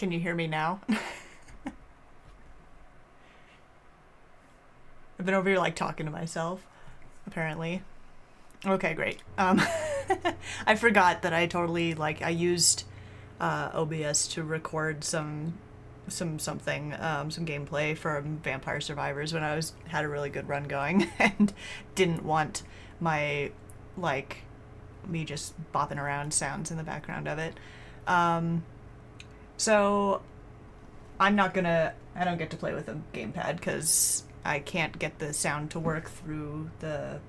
Can you hear me now? I've been over here like talking to myself, apparently. Okay, great. I forgot that I totally I used OBS to record some gameplay from Vampire Survivors when I had a really good run going and didn't want my me just bopping around sounds in the background of it. So I don't get to play with a gamepad because I can't get the sound to work through the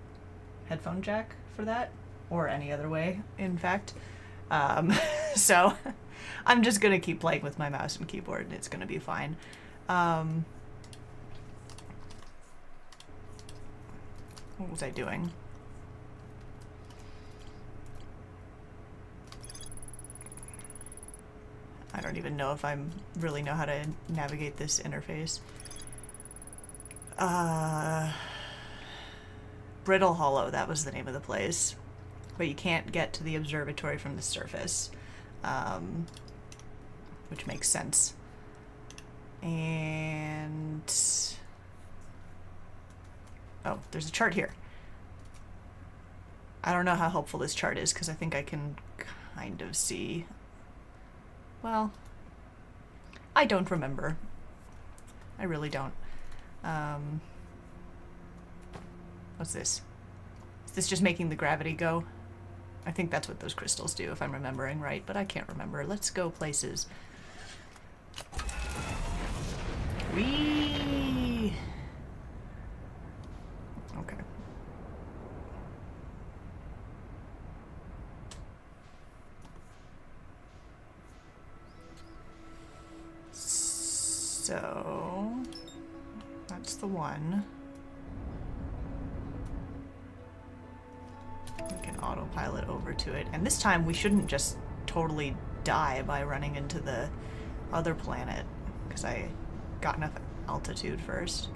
headphone jack for that, or any other way, in fact. So I'm just gonna keep playing with my mouse and keyboard, and it's gonna be fine. What was I doing? I don't even know if I really know how to navigate this interface. Brittle Hollow, that was the name of the place. But you can't get to the observatory from the surface. Which makes sense. And... oh, there's a chart here. I don't know how helpful this chart is, because I think I can kind of see... well, I don't remember. I really don't. What's this? Is this just making the gravity go? I think that's what those crystals do, if I'm remembering right, but I can't remember. Let's go places. Whee! Okay. So that's the one. We can autopilot over to it. And this time we shouldn't just totally die by running into the other planet, because I got enough altitude first.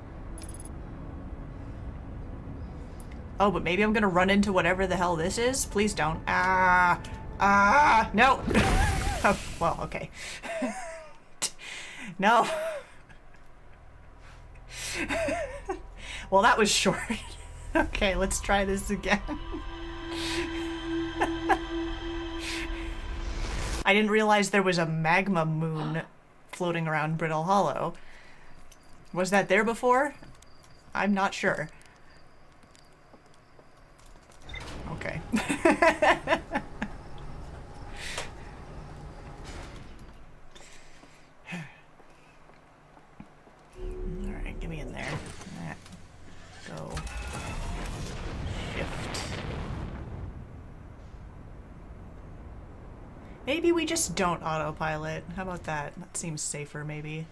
Oh, but maybe I'm gonna run into whatever the hell this is? Please don't. No! Oh, well, okay. No. Well, that was short. Okay, let's try this again. I didn't realize there was a magma moon floating around Brittle Hollow. Was that there before? I'm not sure. Okay. Alright, get me in there. Go. Shift. Maybe we just don't autopilot. How about that? That seems safer, maybe.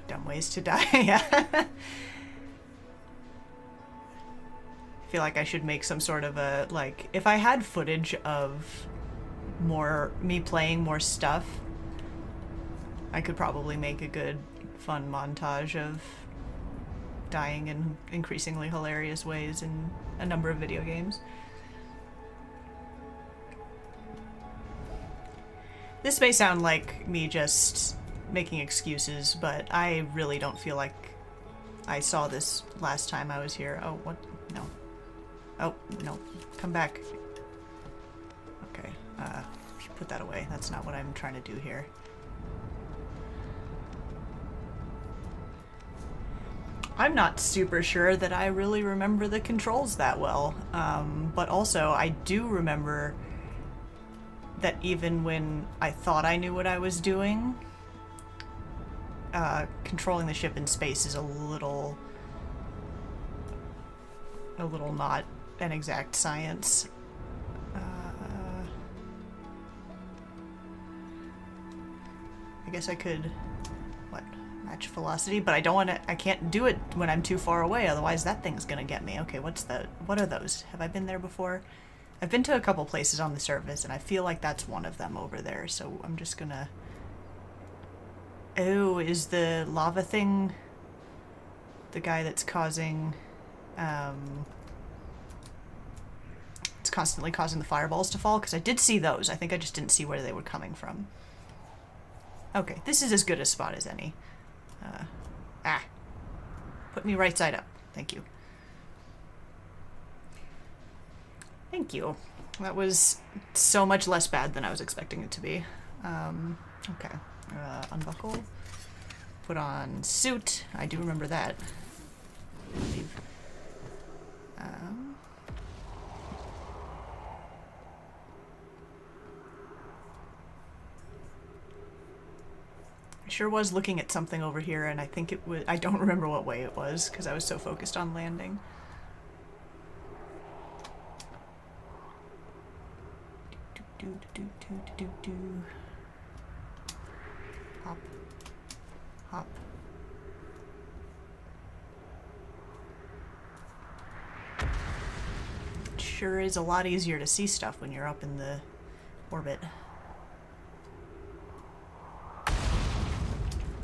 Dumb ways to die, yeah. I feel like I should make some sort of a, if I had footage of me playing more stuff, I could probably make a good, fun montage of dying in increasingly hilarious ways in a number of video games. This may sound like me just making excuses, but I really don't feel like I saw this last time I was here. Oh, what? No. Oh, no. Come back. Okay. Put that away. That's not what I'm trying to do here. I'm not super sure that I really remember the controls that well, but also I do remember that even when I thought I knew what I was doing, controlling the ship in space is a little not an exact science. I guess I could, match velocity, but I can't do it when I'm too far away, otherwise that thing's gonna get me. Okay, what are those? Have I been there before? I've been to a couple places on the surface, and I feel like that's one of them over there, so I'm just gonna... Oh, is the lava thing the guy that's causing It's constantly causing the fireballs to fall, because I did see those. I think I just didn't see where they were coming from. Okay, this is as good a spot as any. Put me right side up. Thank you. Thank you. That was so much less bad than I was expecting it to be. Okay. Unbuckle. Put on suit. I do remember that. Leave. I sure was looking at something over here, and I think it was... I don't remember what way it was, because I was so focused on landing. Hop. Hop. It sure is a lot easier to see stuff when you're up in the orbit.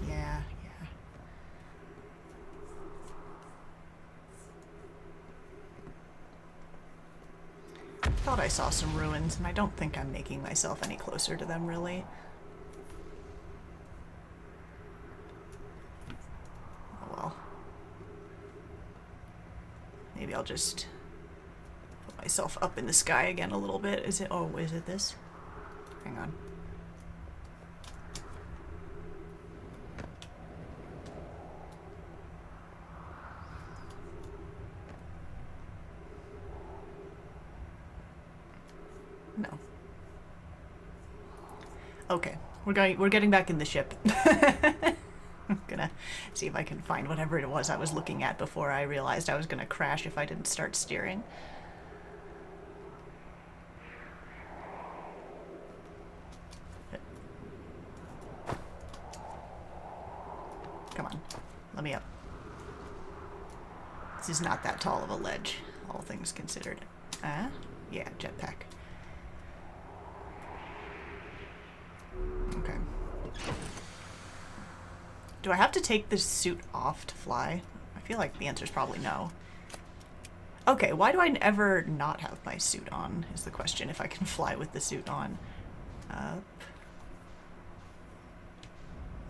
Yeah, yeah. I thought I saw some ruins, and I don't think I'm making myself any closer to them, really. Oh well. Maybe I'll just put myself up in the sky again a little bit. Is it... oh, is it this? Hang on. No. Okay, we're getting back in the ship. I'm gonna see if I can find whatever it was I was looking at before I realized I was gonna crash if I didn't start steering. Come on, let me up. This is not that tall of a ledge, all things considered. Yeah, jetpack. Okay. Do I have to take this suit off to fly? I feel like the answer is probably no. Okay, why do I ever not have my suit on, is the question, if I can fly with the suit on. Up.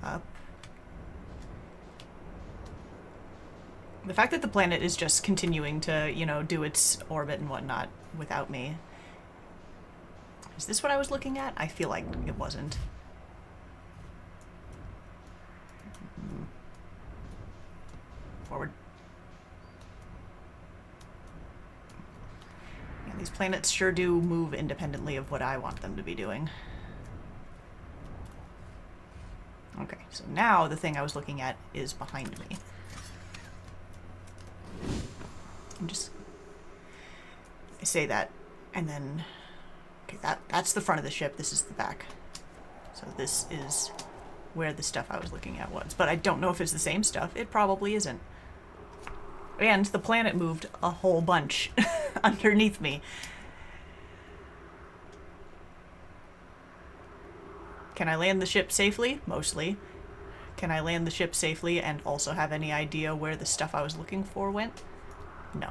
Up. The fact that the planet is just continuing to, you know, do its orbit and whatnot without me. Is this what I was looking at? I feel like it wasn't. Forward. Yeah, these planets sure do move independently of what I want them to be doing. Okay, so now the thing I was looking at is behind me. And just... I say that, and then... Okay, that's the front of the ship, this is the back. So this is where the stuff I was looking at was. But I don't know if it's the same stuff. It probably isn't. And the planet moved a whole bunch underneath me. Can I land the ship safely? Mostly. Can I land the ship safely and also have any idea where the stuff I was looking for went? No.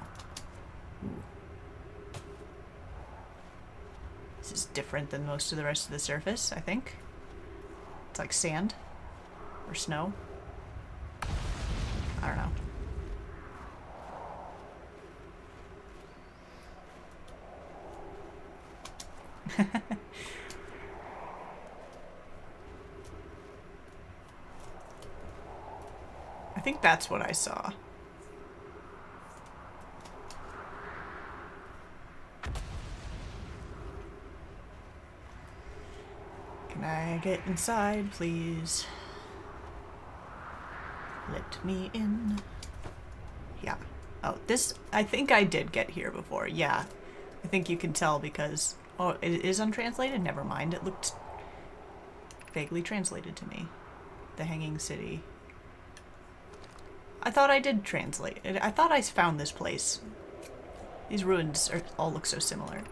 Ooh. This is different than most of the rest of the surface, I think. It's like sand. Or snow. I don't know. I think that's what I saw. Can I get inside, please? Let me in. Yeah. Oh, this... I think I did get here before. Yeah. I think you can tell because... Oh, it is untranslated? Never mind. It looked vaguely translated to me. The Hanging City. I thought I did translate it. I thought I found this place. These ruins all look so similar.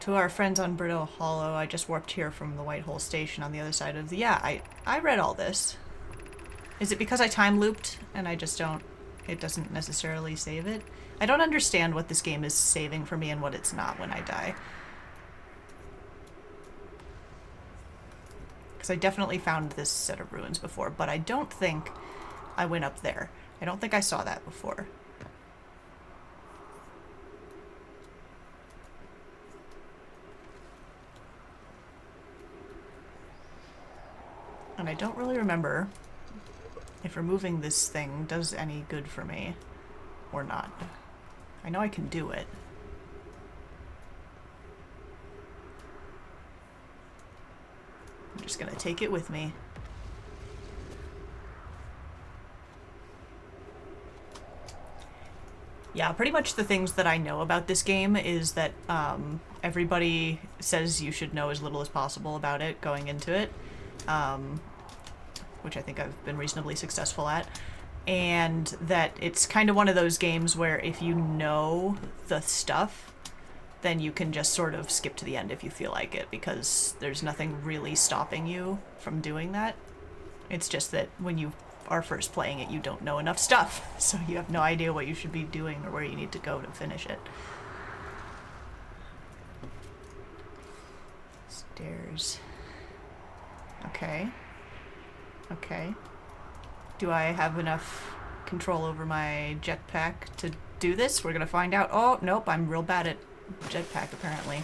To our friends on Brittle Hollow, I just warped here from the White Hole Station on the other side of the... Yeah, I read all this. Is it because I time looped and I just don't... it doesn't necessarily save it. I don't understand what this game is saving for me and what it's not when I die. Because I definitely found this set of ruins before, but I don't think I went up there. I don't think I saw that before. And I don't really remember if removing this thing does any good for me or not. I know I can do it. I'm just gonna take it with me. Yeah, pretty much the things that I know about this game is that everybody says you should know as little as possible about it going into it, which I think I've been reasonably successful at, and that it's kind of one of those games where if you know the stuff, then you can just sort of skip to the end if you feel like it, because there's nothing really stopping you from doing that. It's just that when you are first playing it, you don't know enough stuff, so you have no idea what you should be doing or where you need to go to finish it. Stairs. Okay. Okay. Do I have enough control over my jetpack to do this? We're gonna find out. Oh, nope, I'm real bad at jetpack, apparently.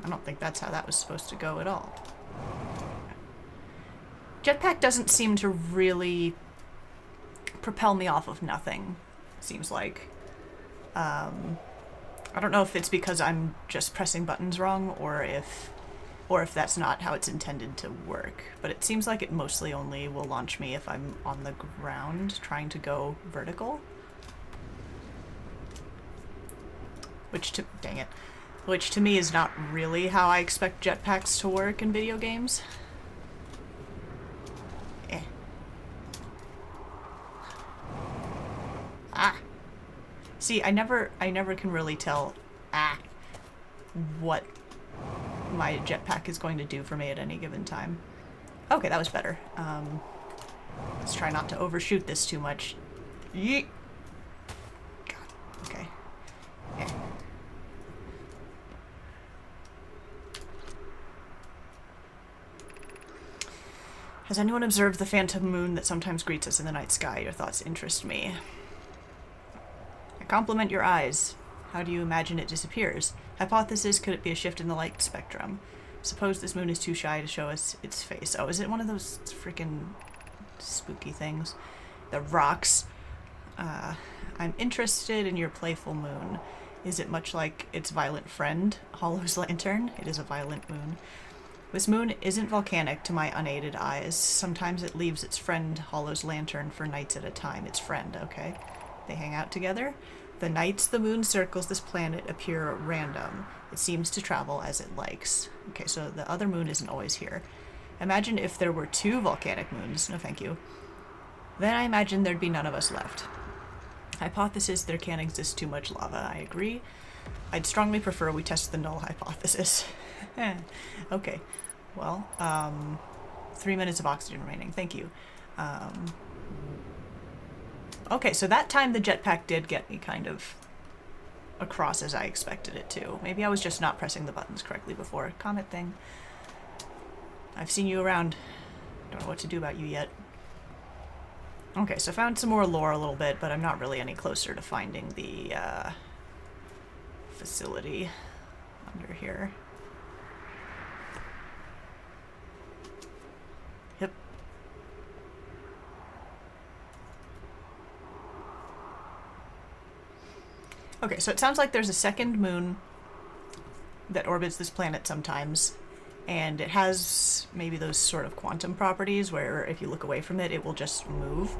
I don't think that's how that was supposed to go at all. Jetpack doesn't seem to really propel me off of nothing, seems like. I don't know if it's because I'm just pressing buttons wrong or if that's not how it's intended to work, but it seems like it mostly only will launch me if I'm on the ground trying to go vertical. Which to me is not really how I expect jetpacks to work in video games. Eh. Ah. See, I never can really tell what my jetpack is going to do for me at any given time. Okay, that was better. Let's try not to overshoot this too much. Yeet. God. Okay. Yeah. Has anyone observed the phantom moon that sometimes greets us in the night sky? Your thoughts interest me. I compliment your eyes. How do you imagine it disappears? Hypothesis, could it be a shift in the light spectrum? Suppose this moon is too shy to show us its face. Oh, is it one of those freaking spooky things? The rocks. I'm interested in your playful moon. Is it much like its violent friend, Hollow's lantern? It is a violent moon. This moon isn't volcanic to my unaided eyes. Sometimes it leaves its friend, Hollow's lantern, for nights at a time. Its friend, okay. They hang out together. The nights the moon circles this planet appear random. It seems to travel as it likes. Okay, so the other moon isn't always here. Imagine if there were 2 volcanic moons. No, thank you. Then I imagine there'd be none of us left. Hypothesis, there can't exist too much lava. I agree. I'd strongly prefer we test the null hypothesis. Okay. Well, 3 minutes of oxygen remaining. Thank you. Okay, so that time the jetpack did get me kind of across as I expected it to. Maybe I was just not pressing the buttons correctly before. Comet thing. I've seen you around. Don't know what to do about you yet. Okay, so I found some more lore a little bit, but I'm not really any closer to finding the facility under here. Yep. Okay, so it sounds like there's a second moon that orbits this planet sometimes, and it has maybe those sort of quantum properties where if you look away from it, it will just move.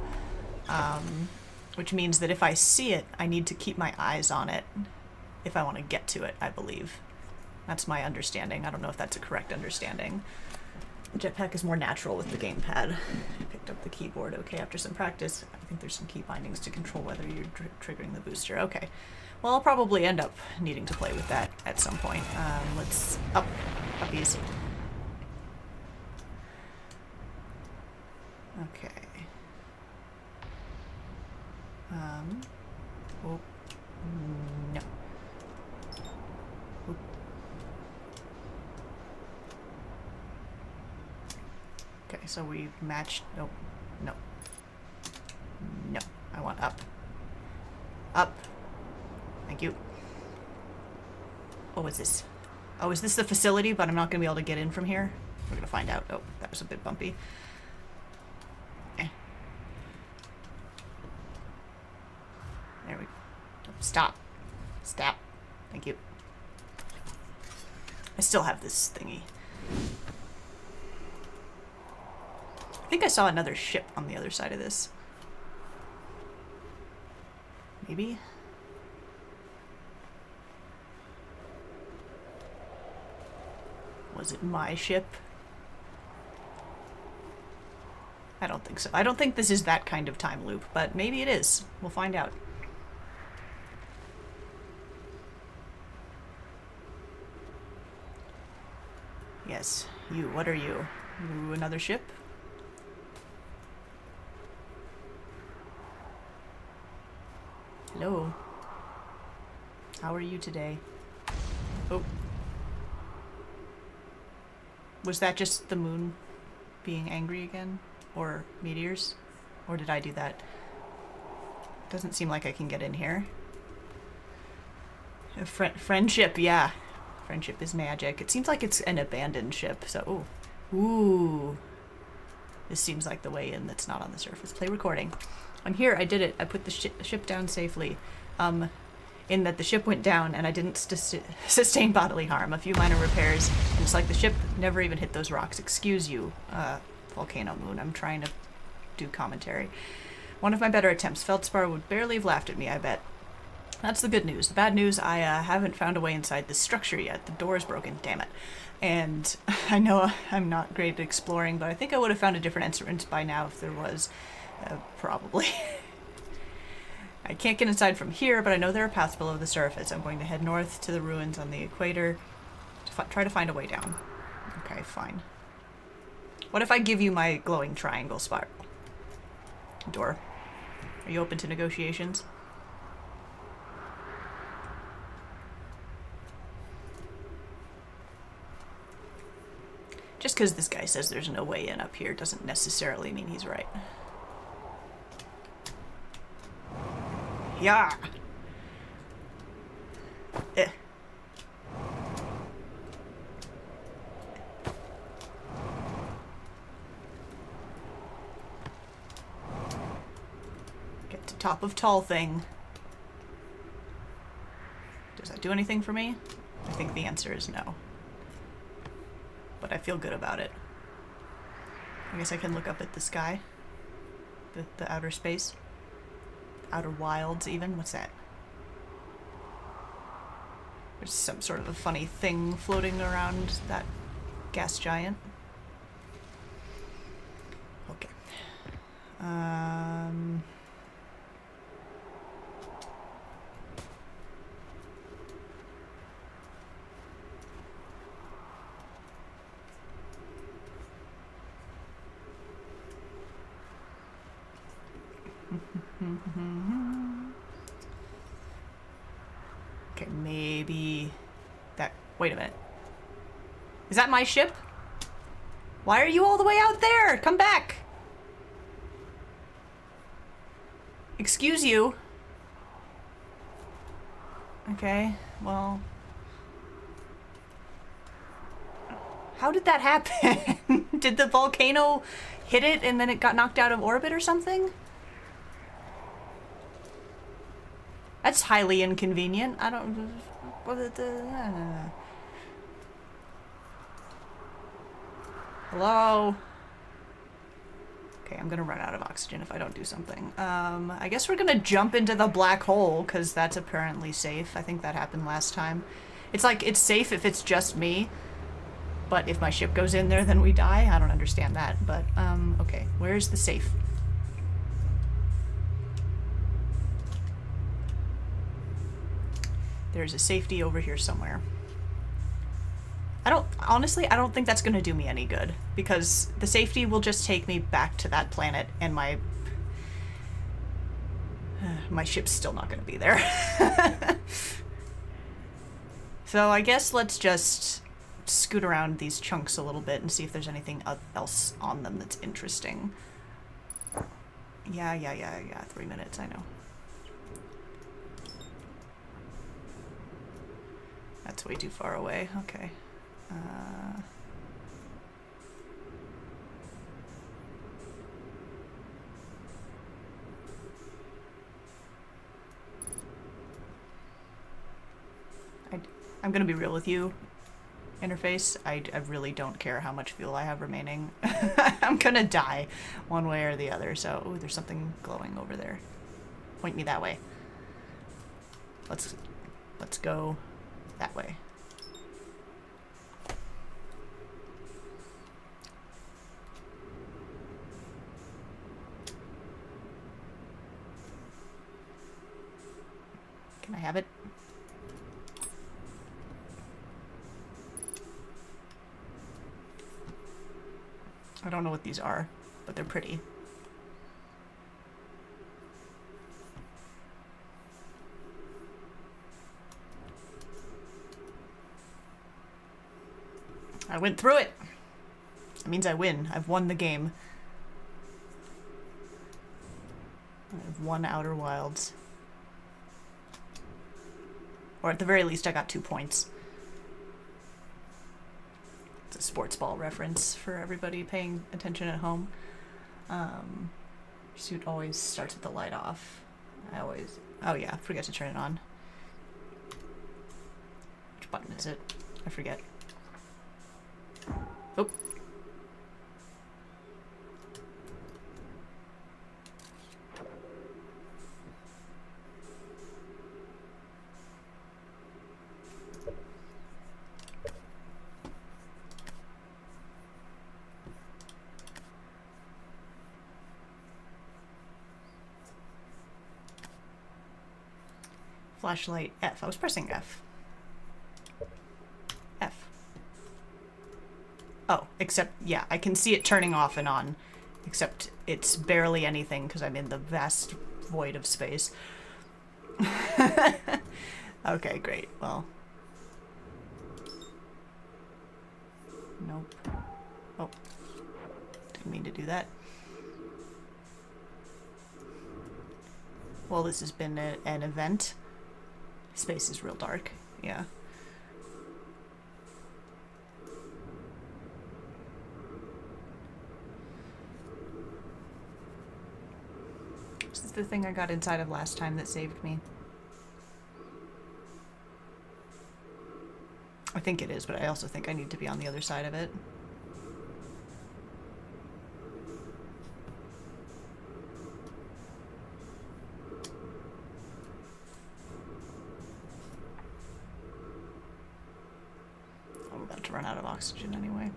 Which means that if I see it, I need to keep my eyes on it if I want to get to it, I believe. That's my understanding. I don't know if that's a correct understanding. The jetpack is more natural with the gamepad. I picked up the keyboard, okay, after some practice. I think there's some key bindings to control whether you're triggering the booster. Okay. Well, I'll probably end up needing to play with that at some point. Let's... Uppies. Okay. Oh, no. Oop. Okay, so we matched. Nope. No. No. I want up. Up. Thank you. Oh, what's this? Oh, is this the facility, but I'm not going to be able to get in from here? We're going to find out. Oh, that was a bit bumpy. Eh. There we go. Stop. Stop. Thank you. I still have this thingy. I think I saw another ship on the other side of this. Maybe? Was it my ship? I don't think so. I don't think this is that kind of time loop, but maybe it is. We'll find out. Yes, you. What are you? You another ship? Hello. How are you today? Oh. Was that just the moon being angry again? Or meteors? Or did I do that? Doesn't seem like I can get in here. Friendship, yeah. Friendship is magic. It seems like it's an abandoned ship, so... Ooh. Ooh. This seems like the way in that's not on the surface. Play recording. I'm here. I did it. I put the ship down safely. In that the ship went down and I didn't sustain bodily harm. A few minor repairs. And it's like the ship never even hit those rocks. Excuse you, Volcano Moon. I'm trying to do commentary. One of my better attempts. Feldspar would barely have laughed at me, I bet. That's the good news. The bad news, I haven't found a way inside this structure yet. The door is broken, damn it. And I know I'm not great at exploring, but I think I would have found a different entrance by now if there was. Probably. I can't get inside from here, but I know there are paths below the surface. I'm going to head north to the ruins on the equator to try to find a way down. Okay, fine. What if I give you my glowing triangle spiral? Door. Are you open to negotiations? Just because this guy says there's no way in up here doesn't necessarily mean he's right. Yeah. Eh. Get to top of tall thing. Does that do anything for me? I think the answer is no. But I feel good about it. I guess I can look up at the sky. The outer space. Outer wilds, even. What's that? There's some sort of a funny thing floating around that gas giant. Okay. Okay, maybe that... Wait a minute. Is that my ship? Why are you all the way out there? Come back! Excuse you. Okay, well... How did that happen? Did the volcano hit it and then it got knocked out of orbit or something? That's highly inconvenient. I don't... Hello? Okay, I'm gonna run out of oxygen if I don't do something. I guess we're gonna jump into the black hole, because that's apparently safe. I think that happened last time. It's like, it's safe if it's just me, but if my ship goes in there, then we die? I don't understand that, but, okay. Where's the safe? There's a safety over here somewhere. Honestly, I don't think that's gonna do me any good, because the safety will just take me back to that planet, and my... My ship's still not going to be there. So I guess let's just scoot around these chunks a little bit and see if there's anything else on them that's interesting. Yeah. 3 minutes, I know. That's way too far away. Okay. I'm gonna be real with you, interface. I really don't care how much fuel I have remaining. I'm gonna die one way or the other. So, ooh, there's something glowing over there. Point me that way. Let's go that way. Can I have it? I don't know what these are, but they're pretty. I went through it. That means I win. I've won the game. I've won Outer Wilds. Or at the very least, I got 2 points. It's a sports ball reference for everybody paying attention at home. Suit always starts with the light off. Oh yeah, forget to turn it on. Which button is it? I forget. Oh. Flashlight F. I was pressing F. F. Oh, except, yeah, I can see it turning off and on. Except it's barely anything because I'm in the vast void of space. Okay, great. Well. Nope. Oh. Didn't mean to do that. Well, this has been an event. Space is real dark, yeah. This is the thing I got inside of last time that saved me. I think it is, but I also think I need to be on the other side of it. Run out of oxygen anyway.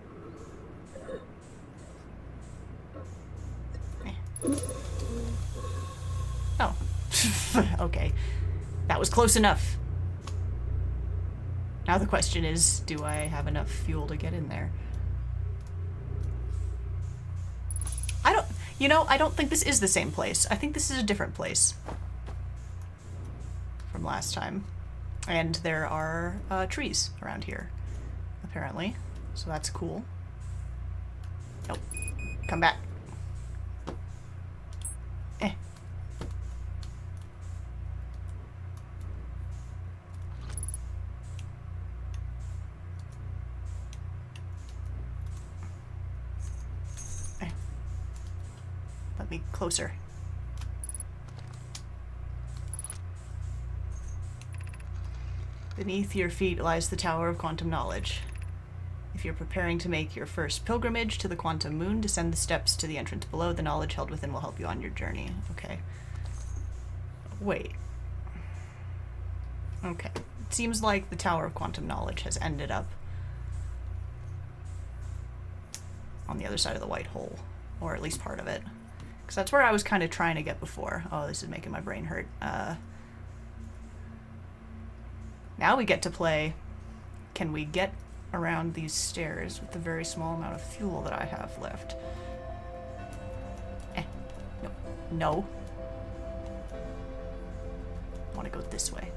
Oh. Okay. That was close enough. Now the question is, do I have enough fuel to get in there? I don't think this is the same place. I think this is a different place from last time. And there are trees around here, apparently. So that's cool. Nope. Come back. Eh. Let me closer. Beneath your feet lies the Tower of Quantum Knowledge. If you're preparing to make your first pilgrimage to the Quantum Moon, descend the steps to the entrance below. The knowledge held within will help you on your journey. Okay. Wait. Okay. It seems like the Tower of Quantum Knowledge has ended up on the other side of the white hole. Or at least part of it. Because that's where I was kind of trying to get before. Oh, this is making my brain hurt. Now we get to play, can we get around these stairs with the very small amount of fuel that I have left? No. No. want to go this way.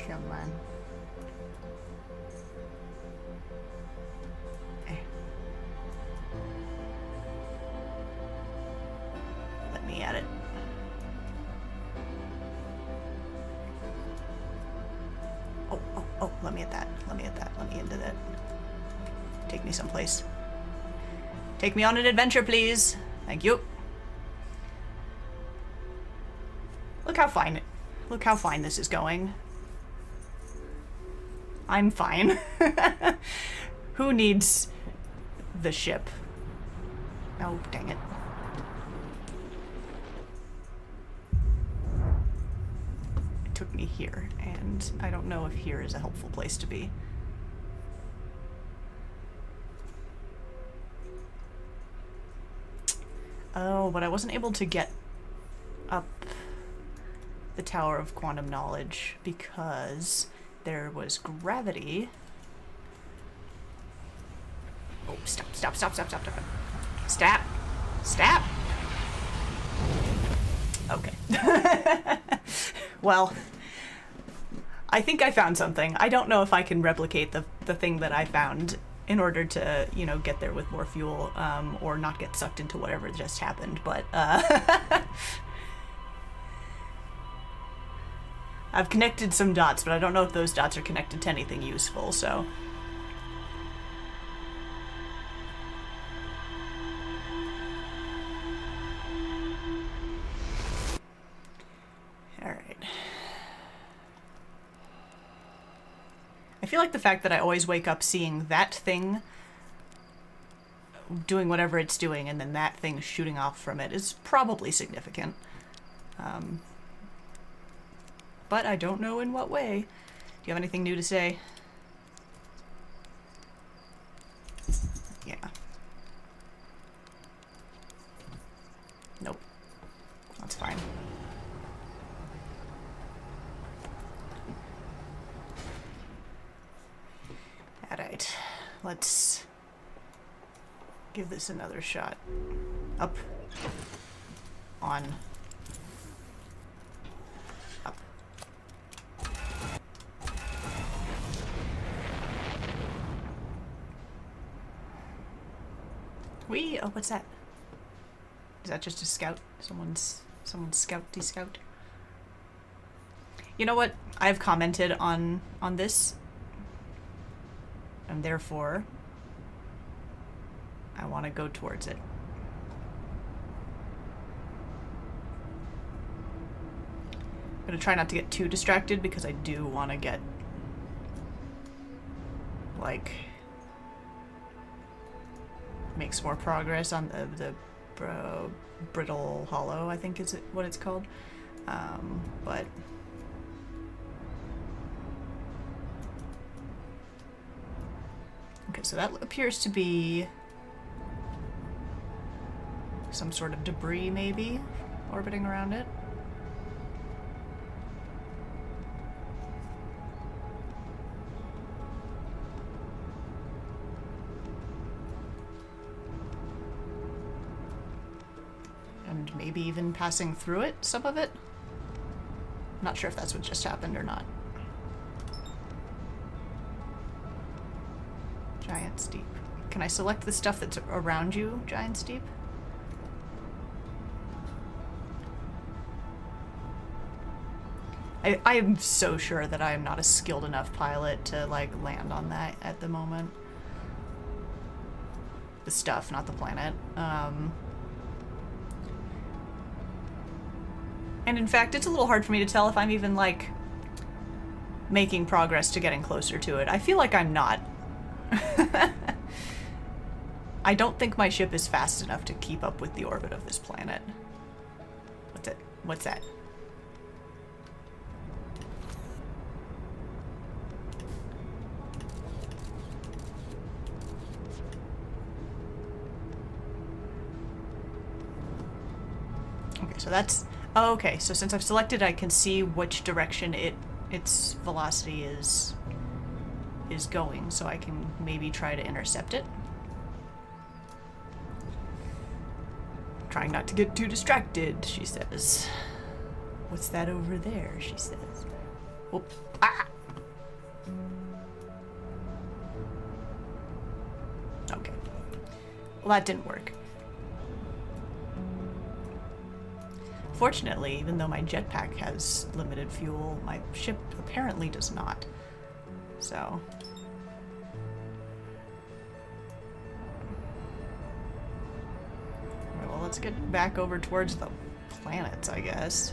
Come on. Let me at it. Oh, let me at that. Let me at that. Let me into that. Take me someplace. Take me on an adventure, please. Thank you. Look how fine this is going. I'm fine. Who needs the ship? Oh, dang it. It took me here, and I don't know if here is a helpful place to be. Oh, but I wasn't able to get up the Tower of Quantum Knowledge because there was gravity. Oh, stop. Stop! Okay. Well, I think I found something. I don't know if I can replicate the thing that I found in order to, you know, get there with more fuel, or not get sucked into whatever just happened, but, I've connected some dots, but I don't know if those dots are connected to anything useful, so. Alright. I feel like the fact that I always wake up seeing that thing doing whatever it's doing and then that thing shooting off from it is probably significant. But I don't know in what way. Do you have anything new to say? Yeah. Nope. That's fine. Alright. Let's give this another shot. Up. On. Up. Whee! Oh, what's that? Is that just a scout? Someone's scouty scout? You know what? I've commented on this. And therefore, I want to go towards it. I'm going to try not to get too distracted because I do want to get, like, make some more progress on the Brittle Hollow, I think is what it's called. But okay, so that appears to be some sort of debris, maybe, orbiting around it. And maybe even passing through it, some of it. Not sure if that's what just happened or not. Giant Steep. Can I select the stuff that's around you, Giant Steep? I am so sure that I am not a skilled enough pilot to, like, land on that at the moment. The stuff, not the planet. And in fact, it's a little hard for me to tell if I'm even, like, making progress to getting closer to it. I feel like I'm not. I don't think my ship is fast enough to keep up with the orbit of this planet. What's it? What's that? So that's... Oh, okay, so since I've selected, I can see which direction its velocity is going, so I can maybe try to intercept it. Trying not to get too distracted, she says. What's that over there, she says. Whoop. Ah! Okay. Well, that didn't work. Fortunately, even though my jetpack has limited fuel, my ship apparently does not. So... well, let's get back over towards the planets, I guess.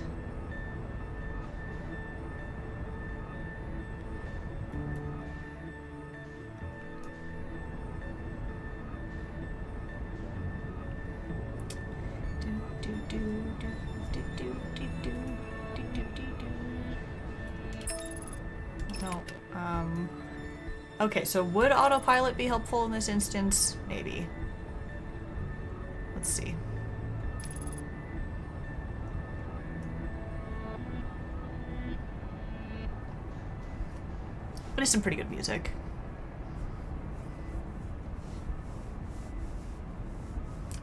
No. Okay, so would autopilot be helpful in this instance? Maybe. Let's see. But it's some pretty good music.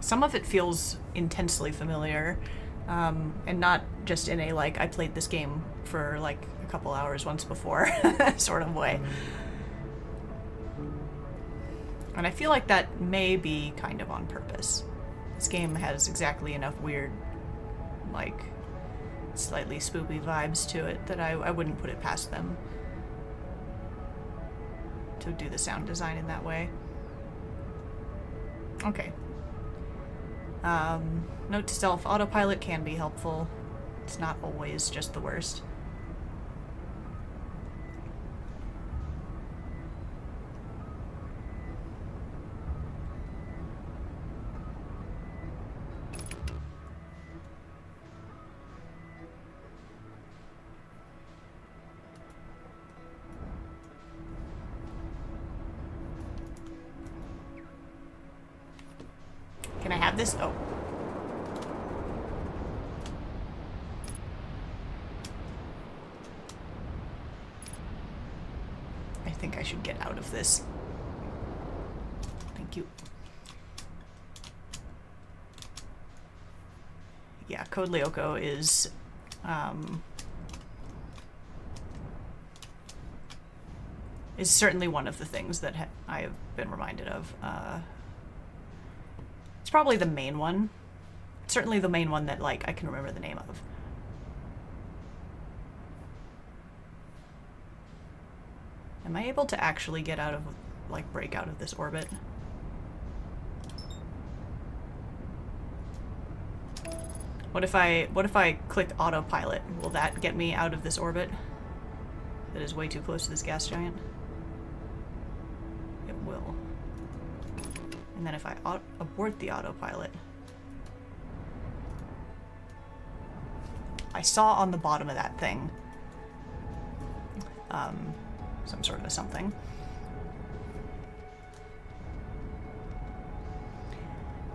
Some of it feels intensely familiar, and not just in a, like, I played this game for, like, a couple hours once before sort of way. And I feel like that may be kind of on purpose. This game has exactly enough weird, like, slightly spoopy vibes to it that I wouldn't put it past them to do the sound design in that way. Okay. Note to self, autopilot can be helpful. It's not always just the worst. Can I have this? Oh. I think I should get out of this. Thank you. Yeah, Code Lyoko is certainly one of the things that I have been reminded of. It's probably the main one. Certainly the main one that, like, I can remember the name of. Am I able to actually get out of, like, break out of this orbit? What if I click autopilot? Will that get me out of this orbit? That is way too close to this gas giant. It will. And then if I abort the autopilot, I saw on the bottom of that thing some sort of a something.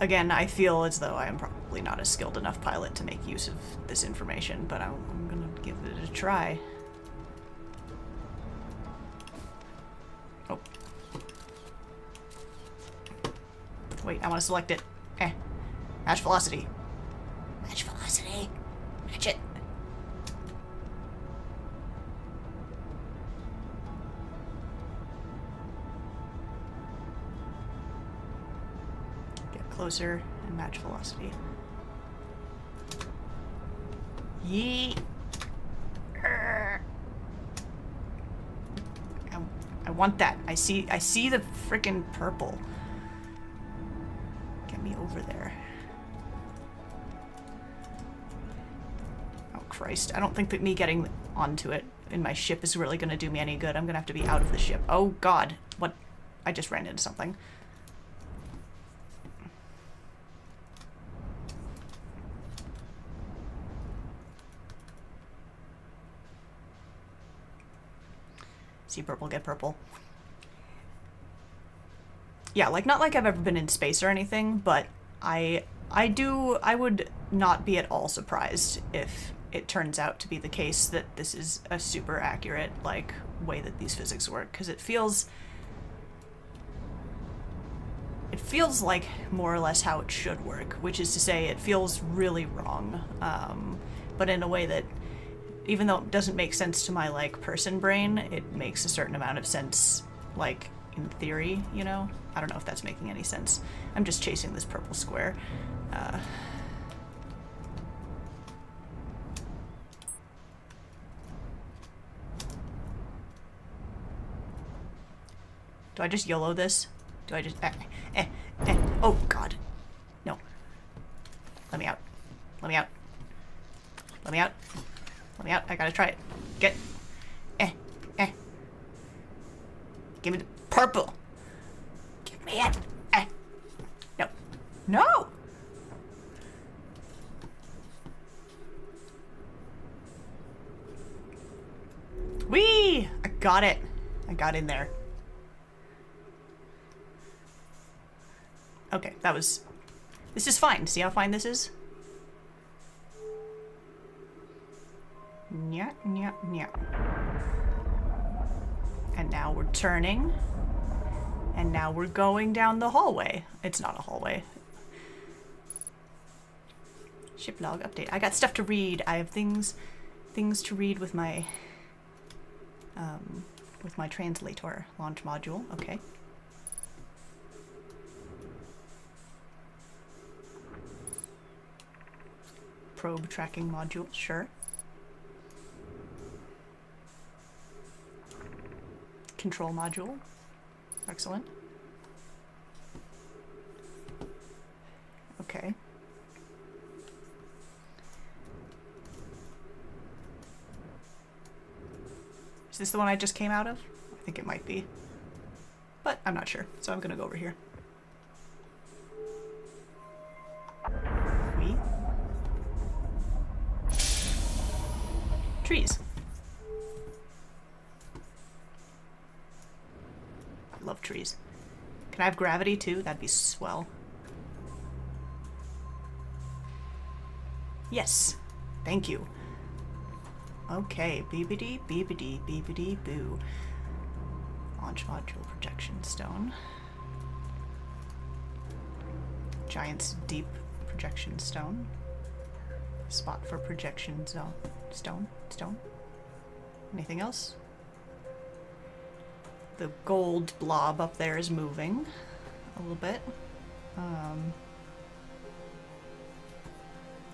Again, I feel as though I am probably not a skilled enough pilot to make use of this information, but I'm gonna give it a try. Oh. Wait, I want to select it. Match velocity. Match velocity. Match it. Get closer and match velocity. Yeet. I want that. I see the frickin' purple. Me over there. Oh Christ, I don't think that me getting onto it in my ship is really gonna do me any good. I'm gonna have to be out of the ship. Oh God, what? I just ran into something. See purple, get purple. Yeah, like, not like I've ever been in space or anything, but I would not be at all surprised if it turns out to be the case that this is a super accurate, like, way that these physics work, because it feels like more or less how it should work, which is to say it feels really wrong, but in a way that, even though it doesn't make sense to my, like, person brain, it makes a certain amount of sense, like, in theory, you know? I don't know if that's making any sense. I'm just chasing this purple square. Do I just YOLO this? Do I just... Oh, God. No. Let me out. Let me out. Let me out. Let me out. I gotta try it. Get... Give me the purple. Give me it. No. No! Whee! I got it. I got in there. Okay, that was... This is fine. See how fine this is? Nya, nya, nya. And now we're turning. And now we're going down the hallway. It's not a hallway. Ship log update. I got stuff to read. I have things to read with my translator launch module. Okay. Probe tracking module, sure. Control module, excellent. Okay. Is this the one I just came out of? I think it might be, but I'm not sure, so I'm gonna go over here. Trees. I love trees. Can I have gravity too? That'd be swell. Yes. Thank you. Okay. Beebity, beebity, beebity, boo. Launch module projection stone. Giant's deep projection stone. Spot for projection zone. Stone. Anything else? The gold blob up there is moving a little bit.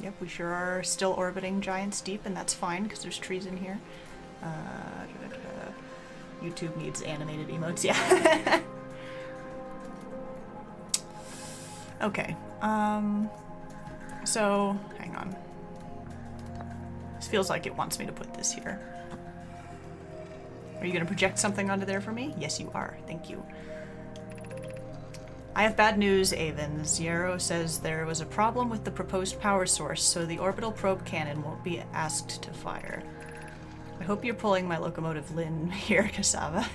Yep, we sure are still orbiting Giant's Deep, and that's fine because there's trees in here. YouTube needs animated emotes, yeah. Okay. So, hang on. This feels like it wants me to put this here. Are you going to project something onto there for me? Yes, you are. Thank you. I have bad news, Avon. Zero says there was a problem with the proposed power source, so the orbital probe cannon won't be asked to fire. I hope you're pulling my locomotive Lynn here, Cassava.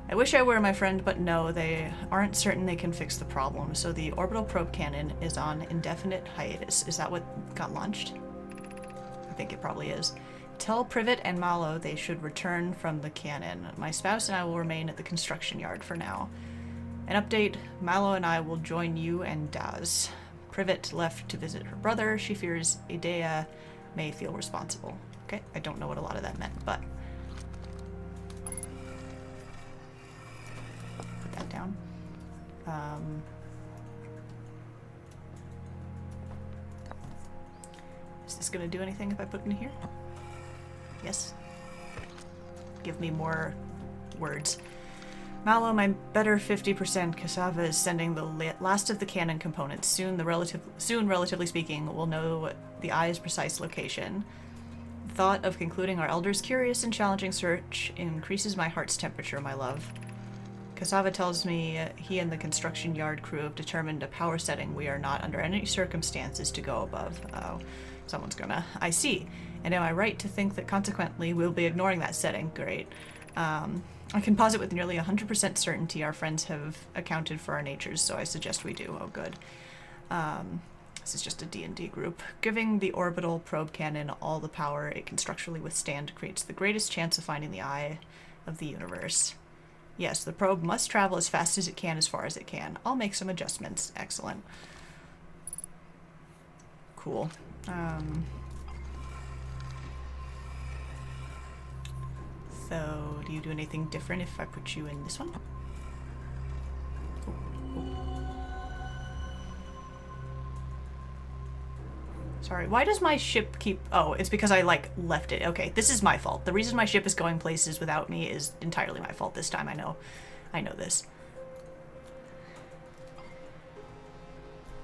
I wish I were, my friend, but no, they aren't certain they can fix the problem, so the orbital probe cannon is on indefinite hiatus. Is that what got launched? I think it probably is. Tell Privet and Malo they should return from the cannon. My spouse and I will remain at the construction yard for now. An update, Malo and I will join you and Daz. Privet left to visit her brother. She fears Idea may feel responsible. Okay, I don't know what a lot of that meant, but... put that down. Is this gonna do anything if I put it in here? Yes. Give me more words. Malo, my better 50% Cassava is sending the last of the cannon components. Soon, relatively speaking, we'll know the eye's precise location. The thought of concluding our elder's curious and challenging search increases my heart's temperature, my love. Cassava tells me he and the construction yard crew have determined a power setting we are not under any circumstances to go above. Oh, someone's gonna... I see. And am I right to think that consequently we'll be ignoring that setting? Great. I can posit with nearly 100% certainty our friends have accounted for our natures, so I suggest we do. Oh, good. This is just a D&D group. Giving the orbital probe cannon all the power it can structurally withstand creates the greatest chance of finding the eye of the universe. Yes, the probe must travel as fast as it can, as far as it can. I'll make some adjustments. Excellent. Cool. So, do you do anything different if I put you in this one? Sorry, why does my ship keep... Oh, it's because I, like, left it. Okay, this is my fault. The reason my ship is going places without me is entirely my fault this time. I know this.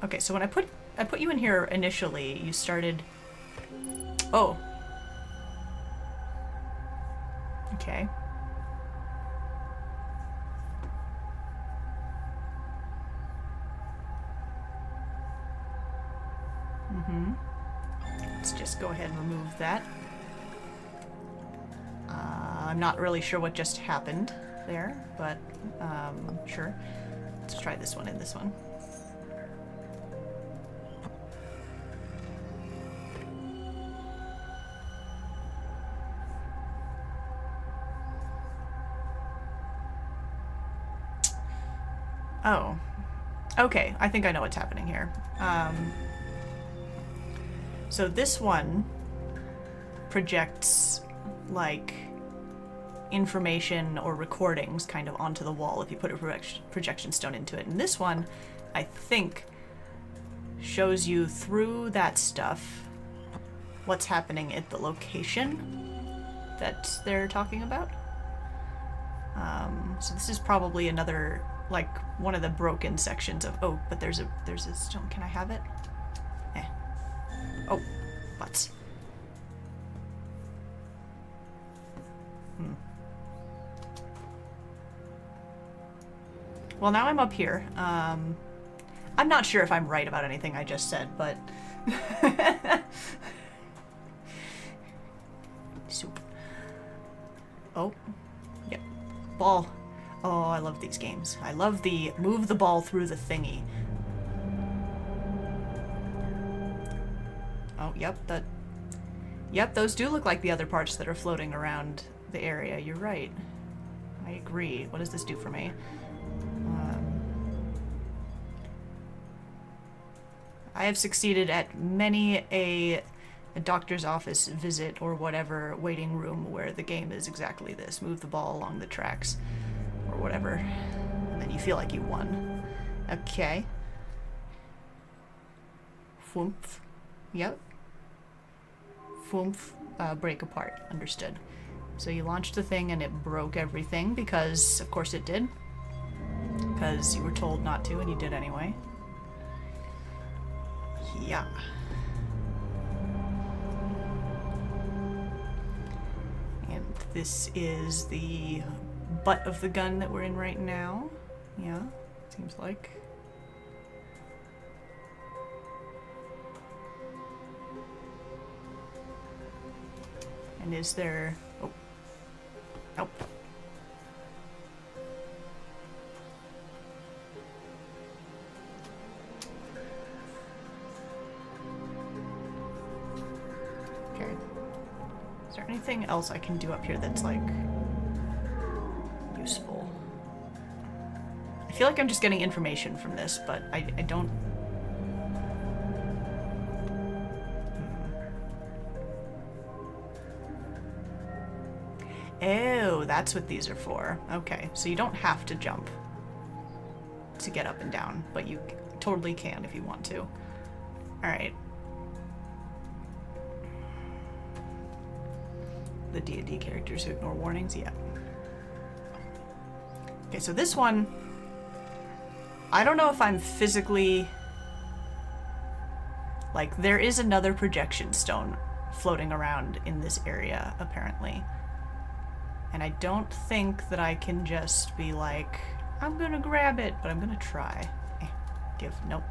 Okay, so when I put you in here initially, you started... Oh. Okay. Let's just go ahead and remove that. I'm not really sure what just happened there, but sure. Let's try this one and this one. Oh. Okay, I think I know what's happening here. So this one projects, like, information or recordings kind of onto the wall if you put a projection stone into it. And this one, I think, shows you through that stuff what's happening at the location that they're talking about. So this is probably another, like, one of the broken sections of... Oh, but there's a stone. Can I have it? Eh. Oh, butts. Well, now I'm up here. I'm not sure if I'm right about anything I just said, but... Soup. Oh. Yep. Ball. Oh, I love these games. I love the move the ball through the thingy. Oh, yep, Yep, those do look like the other parts that are floating around the area. You're right. I agree. What does this do for me? I have succeeded at many a doctor's office visit or whatever waiting room where the game is exactly this. Move the ball along the tracks or whatever. And then you feel like you won. Okay. Whoomph. Yep. Whoomph. Break apart. Understood. So you launched the thing and it broke everything because, of course it did. Because you were told not to and you did anyway. Yeah. And this is the butt of the gun that we're in right now. Yeah, seems like. And is there... Oh. Nope. Okay. Is there anything else I can do up here that's, like, useful? I feel like I'm just getting information from this, but I don't... Oh, that's what these are for. Okay, so you don't have to jump to get up and down, but you totally can if you want to. Alright. The D&D characters who ignore warnings? Yeah. Okay, so this one... I don't know if I'm physically... Like, there is another projection stone floating around in this area, apparently. And I don't think that I can just be like, I'm gonna grab it, but I'm gonna try. Give. Nope.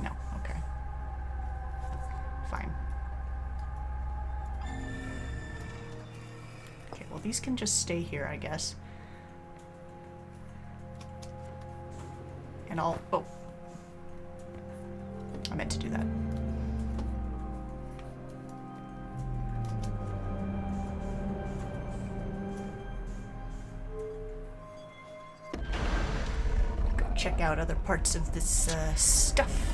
No. Okay. Fine. Okay, well these can just stay here, I guess. And I'll... Oh. check out other parts of this stuff.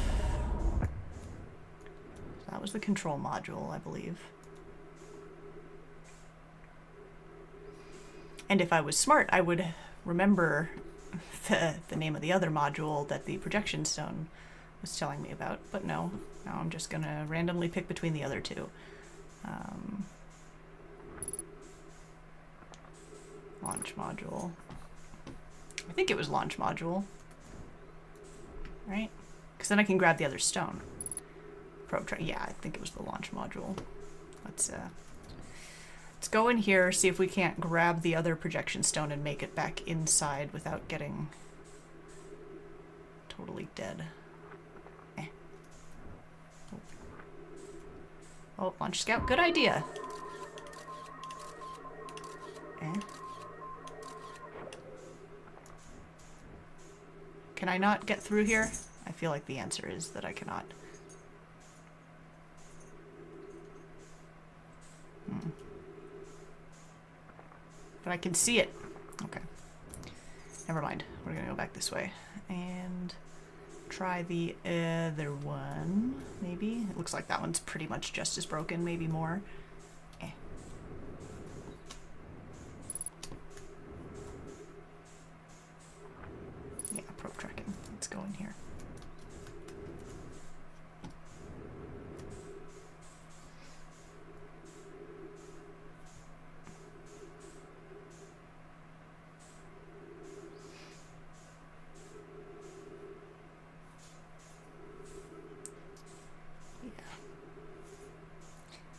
That was the control module, I believe. And if I was smart, I would remember the name of the other module that the projection stone was telling me about. But no, now I'm just gonna randomly pick between the other two. Launch module. I think it was launch module. Right? Because then I can grab the other stone. Probe track. Yeah, I think it was the launch module. Let's go in here, see if we can't grab the other projection stone and make it back inside without getting totally dead. Eh. Oh, launch scout. Good idea. Eh. Can I not get through here? I feel like the answer is that I cannot. But I can see it. Okay. Never mind. We're gonna go back this way. And try the other one, maybe? It looks like that one's pretty much just as broken, maybe more. Eh. Yeah, probe tracking. Let's go in here.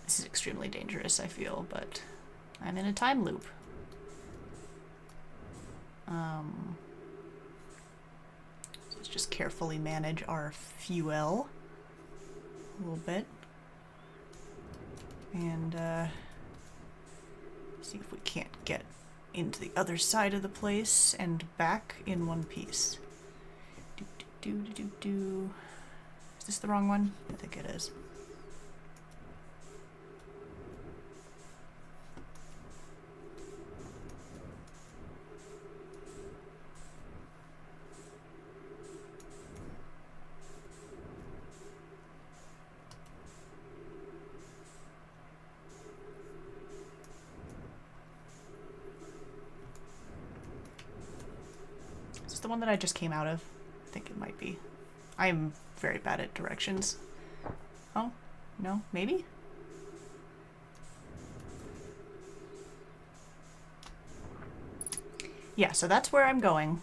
This is extremely dangerous, I feel, but I'm in a time loop. So let's just carefully manage our fuel a little bit. And see if we can't get into the other side of the place and back in one piece. Is this the wrong one? I think it is. The one that I just came out of? I think it might be. I'm very bad at directions. Oh, no, maybe? Yeah, so that's where I'm going.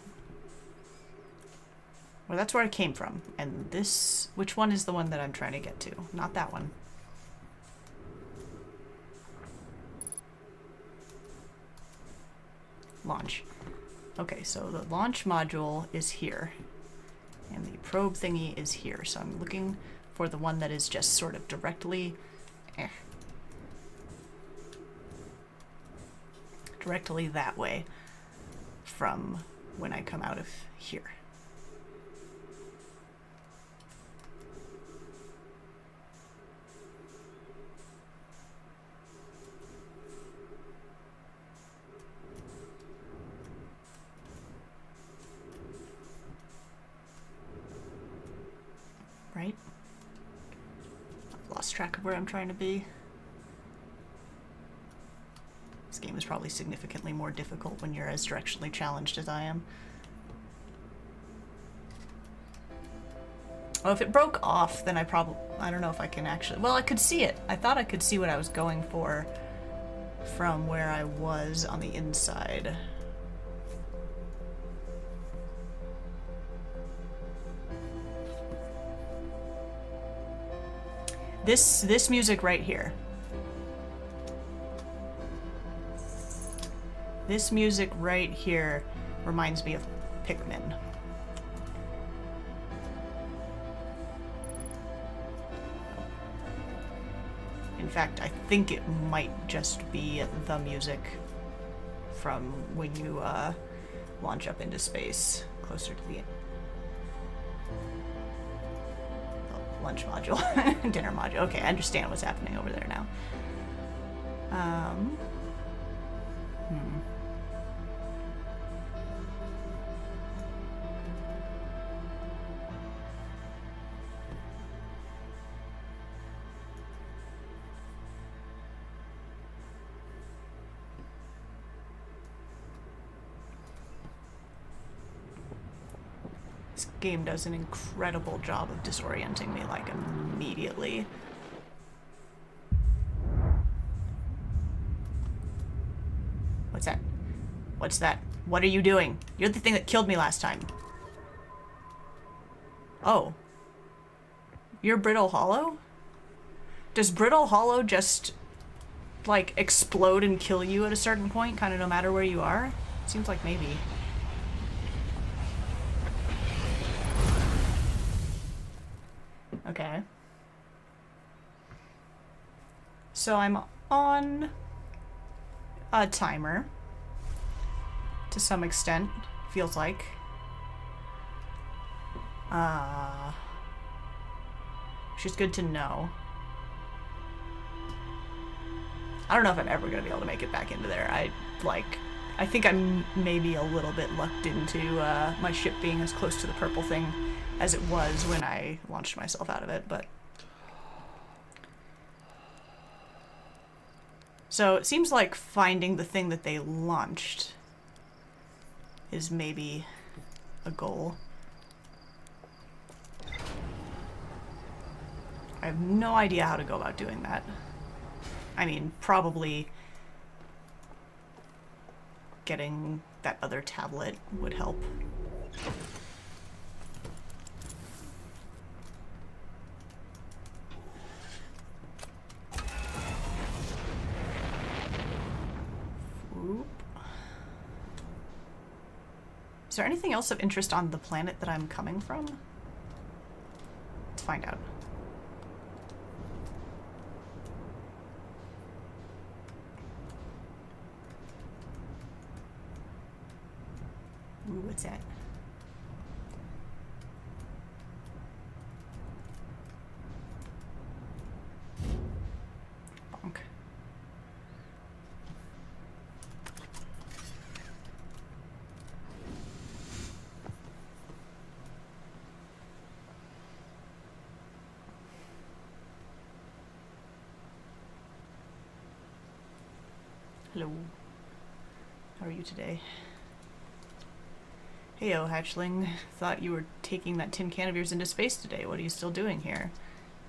Well, that's where I came from. And this, which one is the one that I'm trying to get to? Not that one. Launch. Okay, so the launch module is here, and the probe thingy is here. So I'm looking for the one that is just sort of directly, directly that way from when I come out of here. Right? I've lost track of where I'm trying to be. This game is probably significantly more difficult when you're as directionally challenged as I am. Oh, if it broke off, then I don't know if I can actually... Well, I could see it. I thought I could see what I was going for from where I was on the inside. This music right here. This music right here reminds me of Pikmin. In fact, I think it might just be the music from when you launch up into space, closer to the lunch module, dinner module. Okay, I understand what's happening over there now. This game does an incredible job of disorienting me, like, immediately. What's that? What's that? What are you doing? You're the thing that killed me last time. Oh. You're Brittle Hollow? Does Brittle Hollow just, like, explode and kill you at a certain point, kind of no matter where you are? Seems like maybe. Okay. So I'm on a timer. To some extent, feels like. Which is good to know. I don't know if I'm ever gonna be able to make it back into there. I think I'm maybe a little bit lucked into my ship being as close to the purple thing as it was when I launched myself out of it, but... So it seems like finding the thing that they launched is maybe a goal. I have no idea how to go about doing that. I mean, probably getting that other tablet would help. Whoop. Is there anything else of interest on the planet that I'm coming from? Let's find out. Ooh, what's that? Bonk. Hello. How are you today? Heyo, hatchling. Thought you were taking that tin can of yours into space today. What are you still doing here?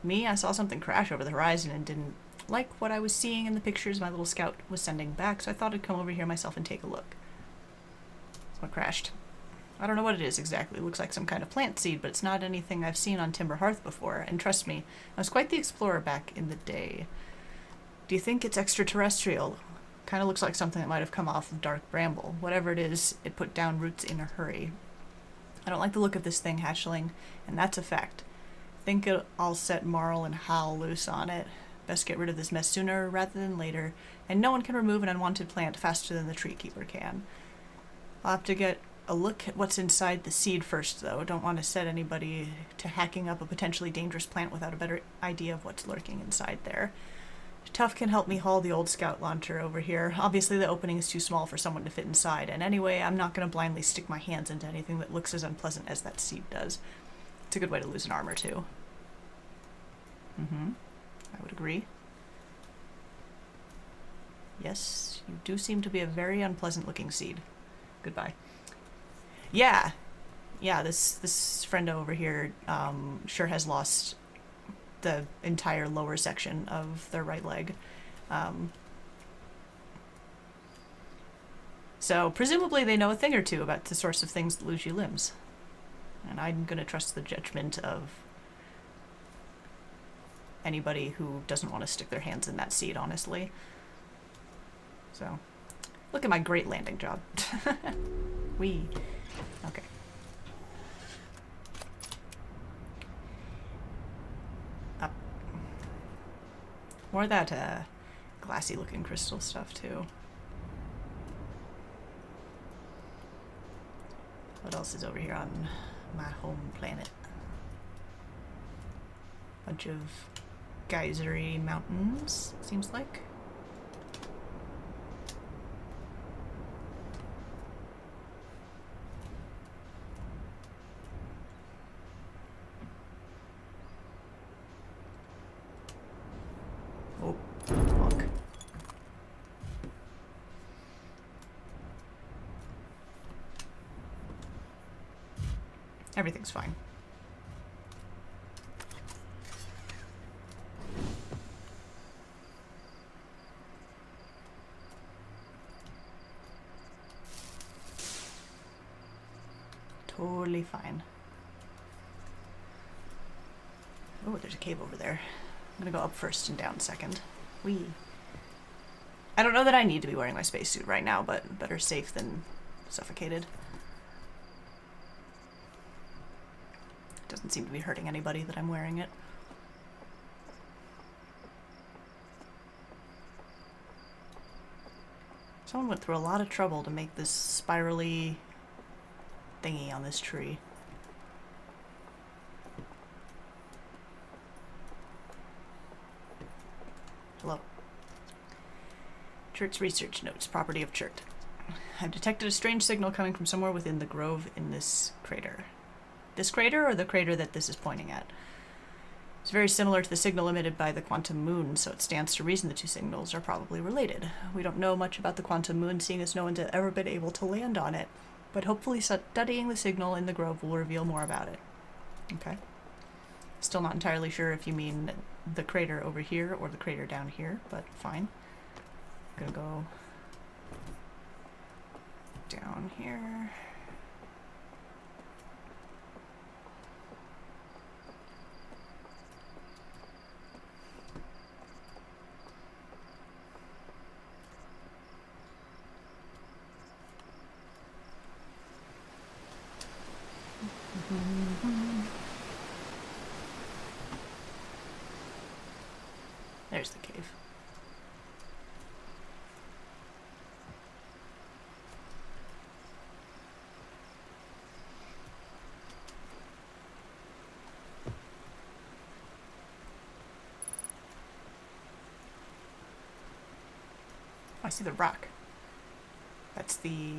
Me? I saw something crash over the horizon and didn't like what I was seeing in the pictures my little scout was sending back, so I thought I'd come over here myself and take a look. That's what crashed. I don't know what it is exactly. It looks like some kind of plant seed, but it's not anything I've seen on Timber Hearth before. And trust me, I was quite the explorer back in the day. Do you think it's extraterrestrial? Kind of looks like something that might have come off of Dark Bramble. Whatever it is, it put down roots in a hurry. I don't like the look of this thing, hatchling, and that's a fact. Think I'll set Marl and Hal loose on it. Best get rid of this mess sooner rather than later, and no one can remove an unwanted plant faster than the tree keeper can. I'll have to get a look at what's inside the seed first, though. Don't want to set anybody to hacking up a potentially dangerous plant without a better idea of what's lurking inside there. Tuff can help me haul the old scout launcher over here. Obviously the opening is too small for someone to fit inside, and anyway, I'm not going to blindly stick my hands into anything that looks as unpleasant as that seed does. It's a good way to lose an arm or two. I would agree. Yes, you do seem to be a very unpleasant looking seed. Goodbye. Yeah, this friendo over here sure has lost the entire lower section of their right leg. So presumably they know a thing or two about the source of things that lose you limbs. And I'm gonna trust the judgment of anybody who doesn't want to stick their hands in that seed, honestly. So, look at my great landing job. Whee. Okay. Up. More of that glassy looking crystal stuff too. What else is over here on my home planet? Bunch of geysery mountains, seems like. Oh, fuck. Everything's fine. Totally fine. Oh, there's a cave over there. I'm gonna go up first and down second. Whee. I don't know that I need to be wearing my spacesuit right now, but better safe than suffocated. It doesn't seem to be hurting anybody that I'm wearing it. Someone went through a lot of trouble to make this spirally thingy on this tree. Hello. Chert's research notes, property of Chert. I've detected a strange signal coming from somewhere within the grove in this crater. This crater, or the crater that this is pointing at? It's very similar to the signal emitted by the quantum moon, so it stands to reason the two signals are probably related. We don't know much about the quantum moon, seeing as no one's ever been able to land on it, but hopefully studying the signal in the grove will reveal more about it. Okay. Still not entirely sure if you mean the crater over here or the crater down here, but fine. I'm gonna go down here. There's the cave. Oh, I see the rock. That's the...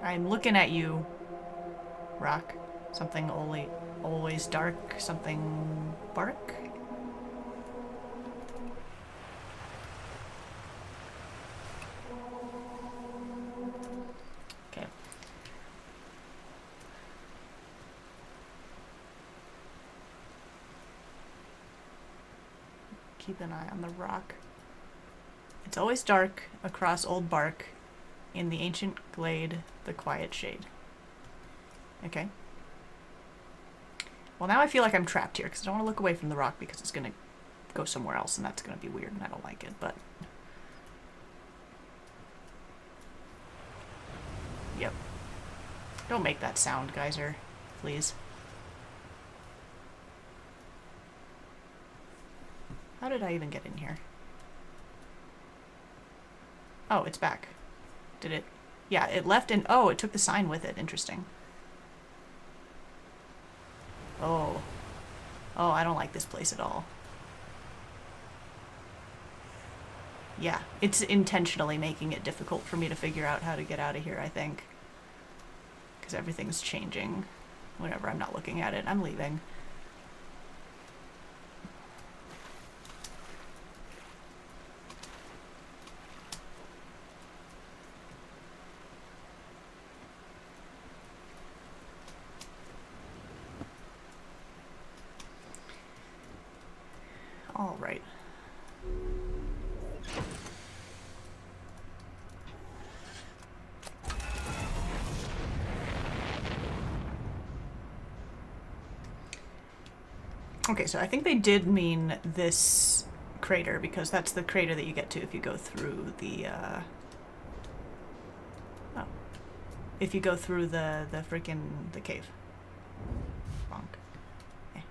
I'm looking at you, rock. Something always dark, something bark? Okay. Keep an eye on the rock. It's always dark across old bark. In the ancient glade, the quiet shade. Okay. Well, now I feel like I'm trapped here because I don't want to look away from the rock because it's going to go somewhere else and that's going to be weird and I don't like it, but... Yep. Don't make that sound, geyser. Please. How did I even get in here? Oh, it's back. Did it? Yeah, it left and... Oh, it took the sign with it. Interesting. Oh. Oh, I don't like this place at all. Yeah, it's intentionally making it difficult for me to figure out how to get out of here, I think. Because everything's changing. Whenever I'm not looking at it, I'm leaving. All right. Okay, so I think they did mean this crater because that's the crater that you get to if you go through the, oh. If you go through the cave. Wrong. Okay.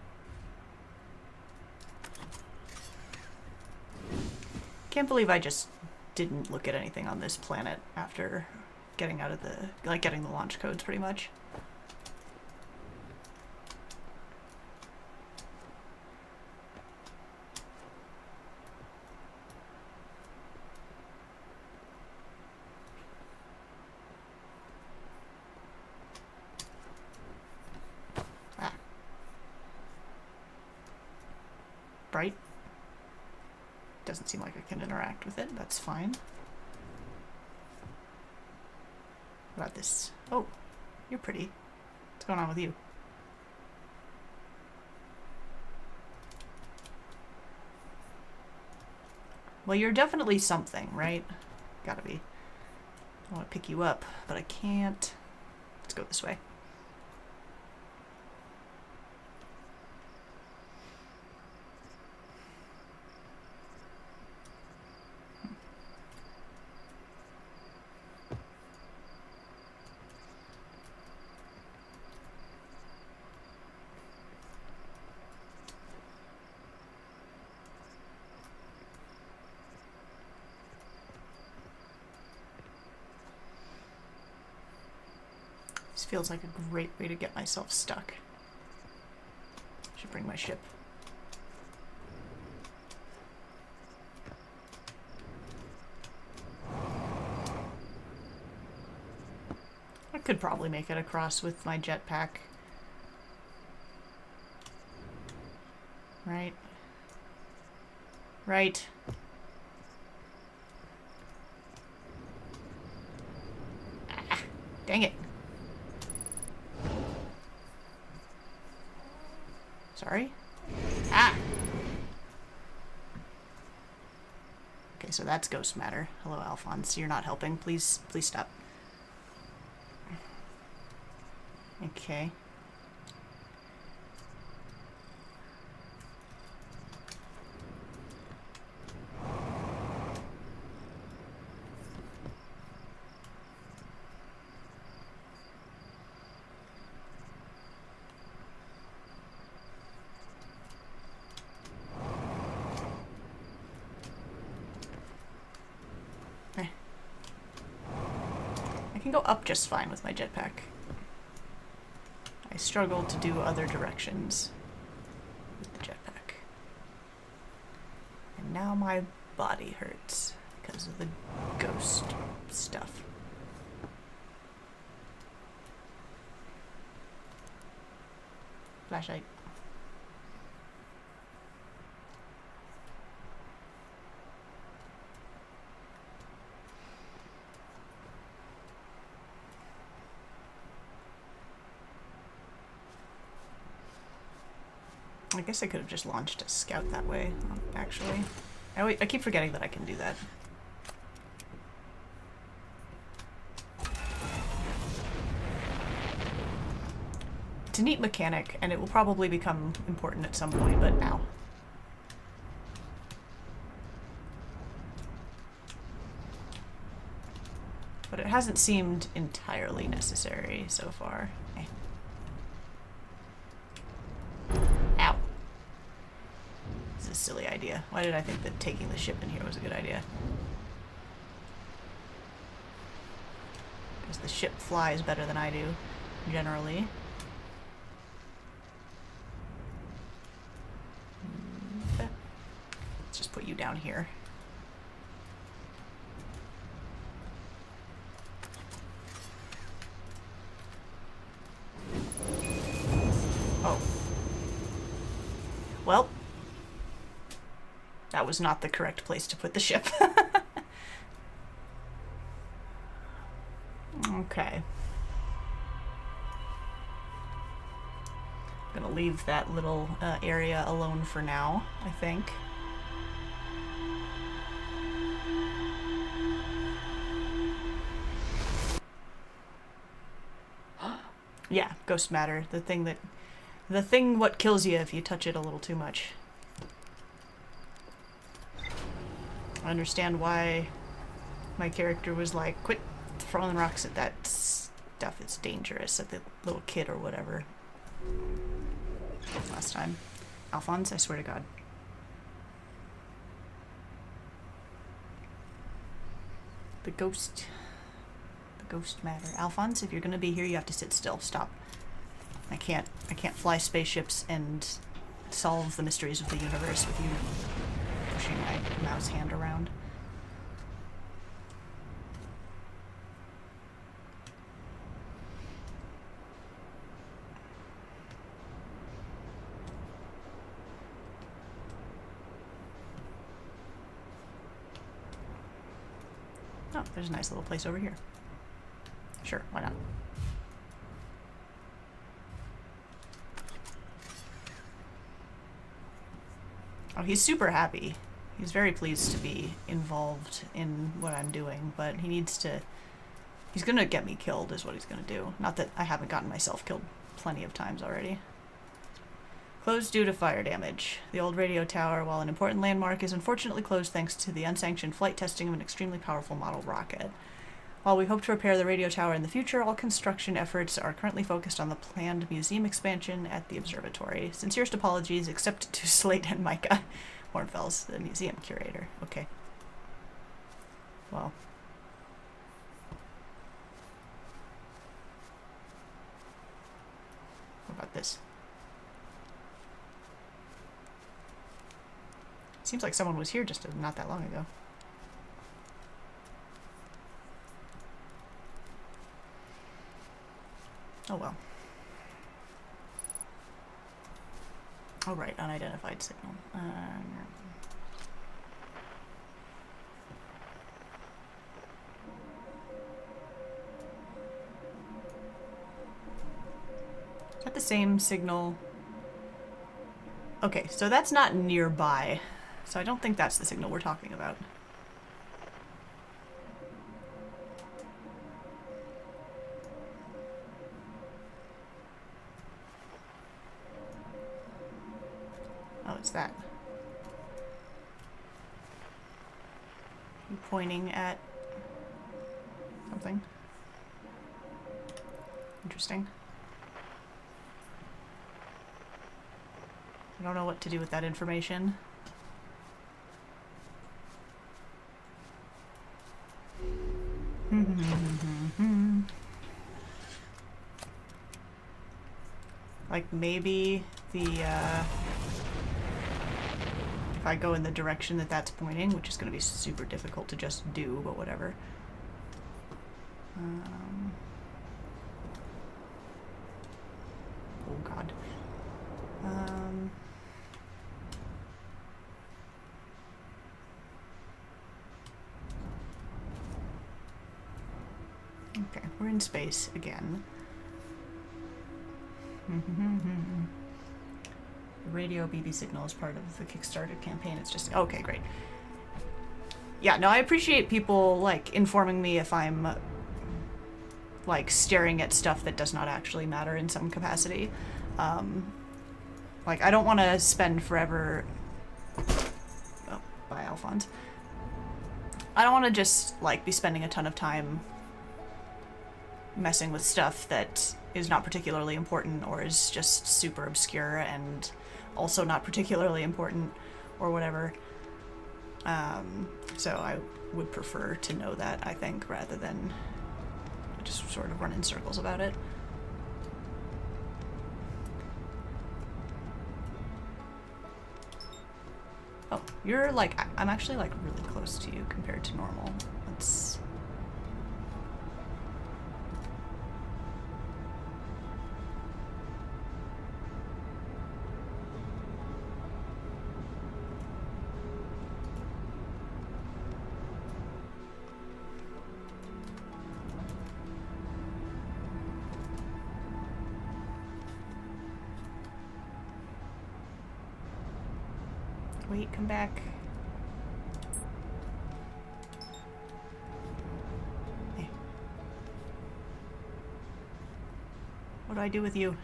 Can't believe I just didn't look at anything on this planet after getting out of the, like, getting the launch codes pretty much. Bright. doesn't seem like I can interact with it. That's fine. What about this? Oh, you're pretty. What's going on with you? Well, you're definitely something, right? Gotta be. I want to pick you up, but I can't. Let's go this way. This feels like a great way to get myself stuck. Should bring my ship. I could probably make it across with my jetpack. Right? Right. Ah, dang it. Sorry? Ah! Okay, so that's ghost matter. Hello, Alphonse. You're not helping. Please stop. Okay. I can go up just fine with my jetpack. I struggle to do other directions with the jetpack. And now my body hurts because of the ghost stuff. Flashlight. I guess I could have just launched a scout that way, actually. I keep forgetting that I can do that. It's a neat mechanic, and it will probably become important at some point, but now. But it hasn't seemed entirely necessary so far. Ow. This is a silly idea. Why did I think that taking the ship in here was a good idea? Because the ship flies better than I do, generally. Let's just put you down here. Oh. Well, that was not the correct place to put the ship. Okay. I'm gonna leave that little area alone for now, I think. Yeah, ghost matter. The thing what kills you if you touch it a little too much. I understand why my character was like, quit throwing rocks at that stuff, it's dangerous, at the little kid or whatever. Last time. Alphonse, I swear to God. The ghost matter. Alphonse, if you're gonna be here, you have to sit still. Stop. I can't fly spaceships and solve the mysteries of the universe with you pushing my mouse hand around. Oh, there's a nice little place over here. Sure, why not? Oh, he's super happy. He's very pleased to be involved in what I'm doing, but he needs to... He's gonna get me killed is what he's gonna do. Not that I haven't gotten myself killed plenty of times already. Closed due to fire damage. The old radio tower, while an important landmark, is unfortunately closed thanks to the unsanctioned flight testing of an extremely powerful model rocket. While we hope to repair the radio tower in the future, all construction efforts are currently focused on the planned museum expansion at the observatory. Sincerest apologies, except to Slate and Micah. Hornfels, the museum curator. Okay. Well. What about this? Seems like someone was here just not that long ago. Oh well. Oh right, unidentified signal. Is that the same signal? Okay, so that's not nearby. So I don't think that's the signal we're talking about. Oh, it's that. You pointing at something? Interesting. I don't know what to do with that information. Like maybe the if I go in the direction that that's pointing, which is going to be super difficult to just do, but whatever. Oh god. Okay, we're in space again. The radio BB signal is part of the Kickstarter campaign. It's just... Okay, great. Yeah, no, I appreciate people, like, informing me if I'm, like, staring at stuff that does not actually matter in some capacity. Like, I don't want to spend forever... Oh, bye, Alphonse. I don't want to just, like, be spending a ton of time messing with stuff that is not particularly important or is just super obscure and also not particularly important or whatever. So I would prefer to know that, I think, rather than just sort of run in circles about it. Oh, you're like, I'm actually like really close to you compared to normal. Let's... Wait, come back. Hey. What do I do with you?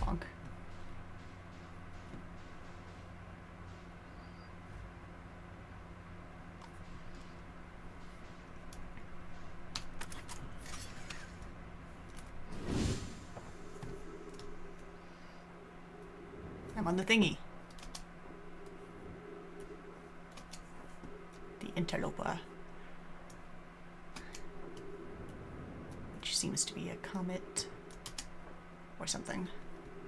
Bonk. I'm on the thingy. The interloper. Which seems to be a comet or something.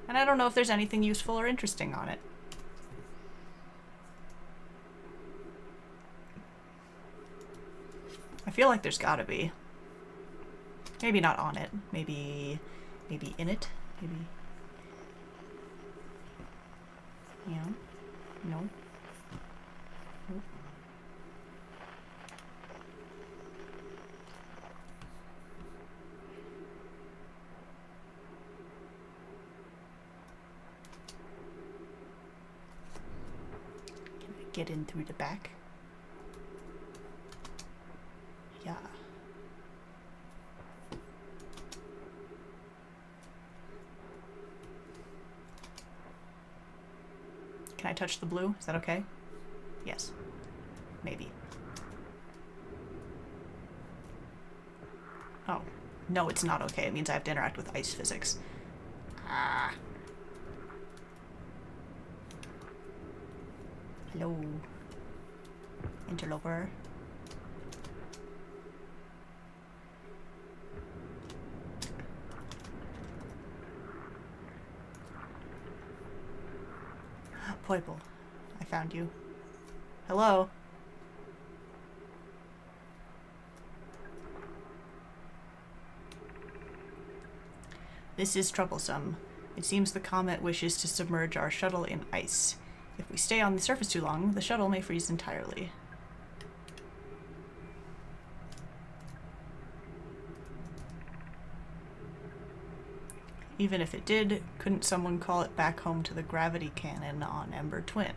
And I don't know if there's anything useful or interesting on it. I feel like there's gotta be. Maybe not on it. Maybe in it. Maybe. Yeah. No. Nope. Can I get in through the back? Yeah. Can I touch the blue? Is that okay? Yes. Maybe. Oh. No, it's not okay. It means I have to interact with ice physics. Ah. Hello. Interloper. Poiple, I found you. Hello? This is troublesome. It seems the comet wishes to submerge our shuttle in ice. If we stay on the surface too long, the shuttle may freeze entirely. Even if it did, couldn't someone call it back home to the gravity cannon on Ember Twin?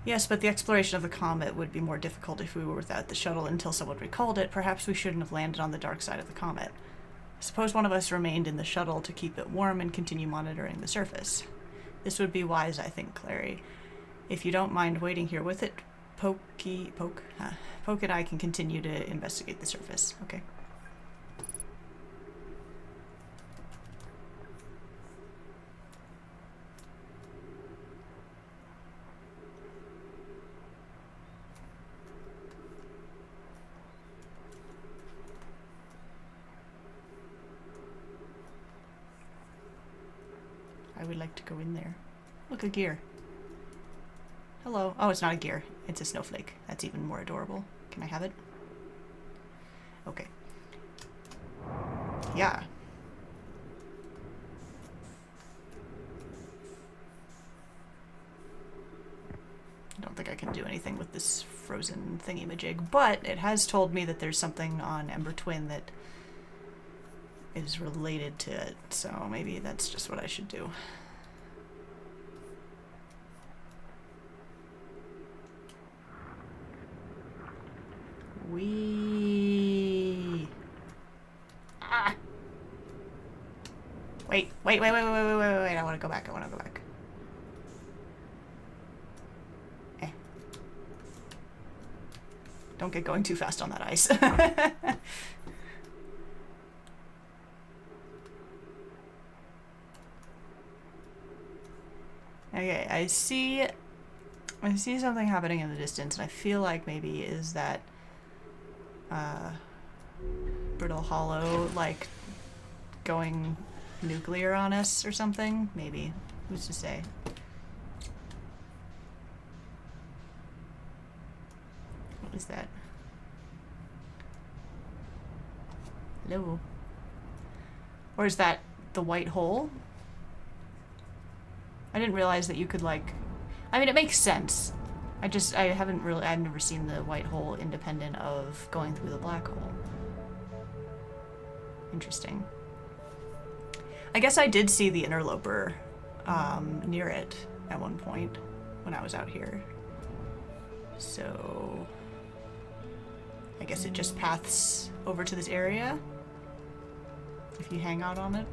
Yes, but the exploration of the comet would be more difficult if we were without the shuttle until someone recalled it. Perhaps we shouldn't have landed on the dark side of the comet. Suppose one of us remained in the shuttle to keep it warm and continue monitoring the surface. This would be wise, I think, Clary. If you don't mind waiting here with it, Poke and I can continue to investigate the surface. Okay. I would like to go in there. Look, a gear. Hello. Oh, it's not a gear. It's a snowflake. That's even more adorable. Can I have it? Okay. Yeah. I don't think I can do anything with this frozen thingy-majig, but it has told me that there's something on Ember Twin that is related to it, so maybe that's just what I should do. Ah! Wait, I want to go back, Eh. Don't get going too fast on that ice. Okay, I see something happening in the distance, and I feel like maybe is that Brittle Hollow, like, going nuclear on us or something? Maybe. Who's to say? What is that? Hello? Or is that the white hole? I didn't realize that you could, like... I mean, it makes sense. I've never seen the white hole independent of going through the black hole. Interesting. I guess I did see the interloper near it at one point when I was out here. So... I guess it just paths over to this area if you hang out on it.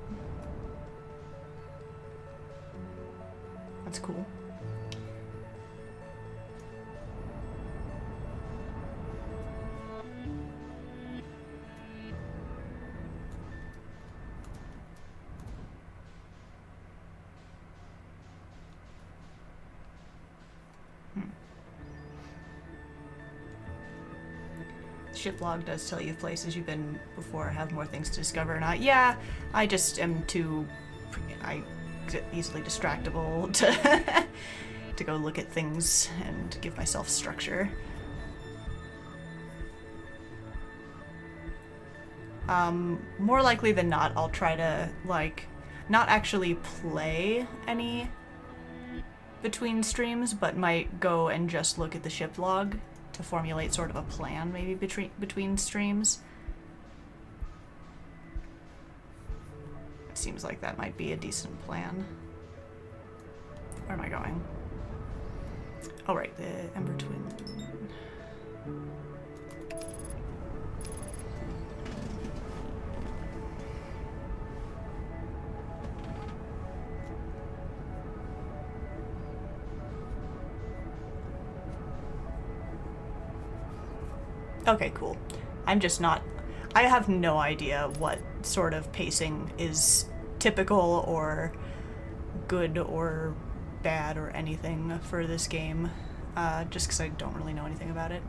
That's cool. Ship log does tell you places you've been before have more things to discover or not. Yeah, I just am too... easily distractible to to go look at things and give myself structure. More likely than not, I'll try to, like, not actually play any between streams, but might go and just look at the ship log to formulate sort of a plan, maybe between streams. It seems like that might be a decent plan. Where am I going? Oh, right, the Ember Twin. Okay, cool. I'm just not... I have no idea what sort of pacing is typical or good or bad or anything for this game, just because I don't really know anything about it.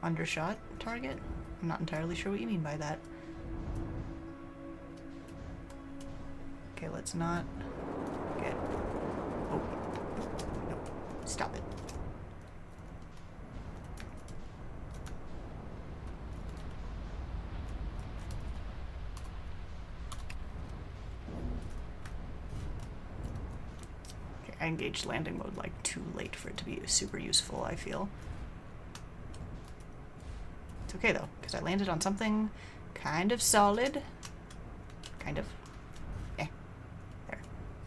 Undershot target? I'm not entirely sure what you mean by that. Okay, let's not get... Oh. No. Stop it. Okay, I engaged landing mode like too late for it to be super useful, I feel. It's okay though, because I landed on something kind of solid. Kind of. Yeah. There.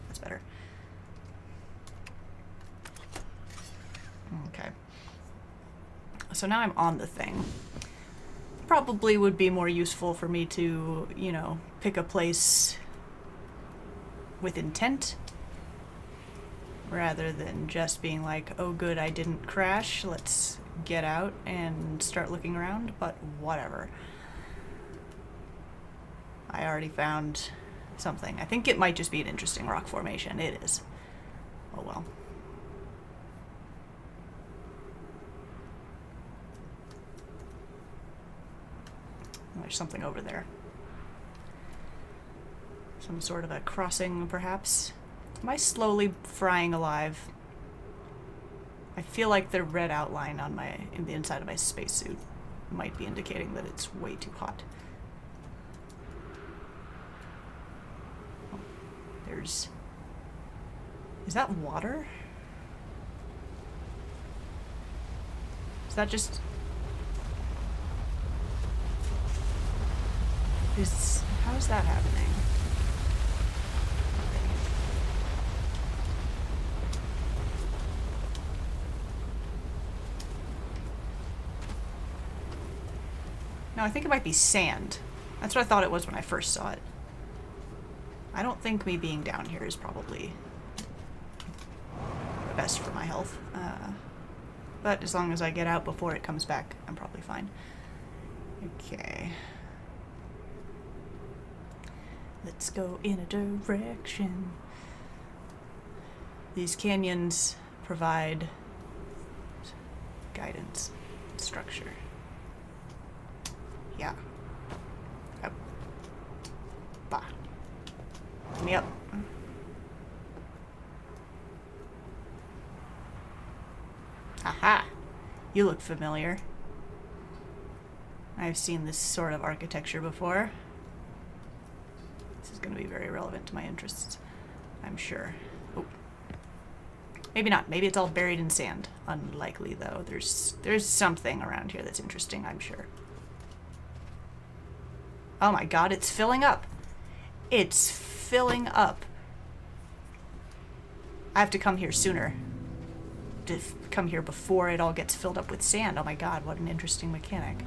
That's better. Okay. So now I'm on the thing. Probably would be more useful for me to, you know, pick a place with intent rather than just being like, oh good, I didn't crash, let's get out and start looking around, but whatever. I already found something. I think it might just be an interesting rock formation. It is. Oh well. There's something over there. Some sort of a crossing, perhaps. Am I slowly frying alive? I feel like the red outline on in the inside of my spacesuit might be indicating that it's way too hot. Oh, there's... Is that water? Is that just... How is that happening? No, I think it might be sand. That's what I thought it was when I first saw it. I don't think me being down here is probably best for my health. But as long as I get out before it comes back, I'm probably fine. Okay. Let's go in a direction. These canyons provide guidance, structure. Yeah. Up. Bah. Get me up. Aha! You look familiar. I've seen this sort of architecture before. This is going to be very relevant to my interests, I'm sure. Oh. Maybe not. Maybe it's all buried in sand. Unlikely, though. There's something around here that's interesting, I'm sure. Oh my god, it's filling up. It's filling up. I have to come here sooner. To come here before it all gets filled up with sand. Oh my god, what an interesting mechanic.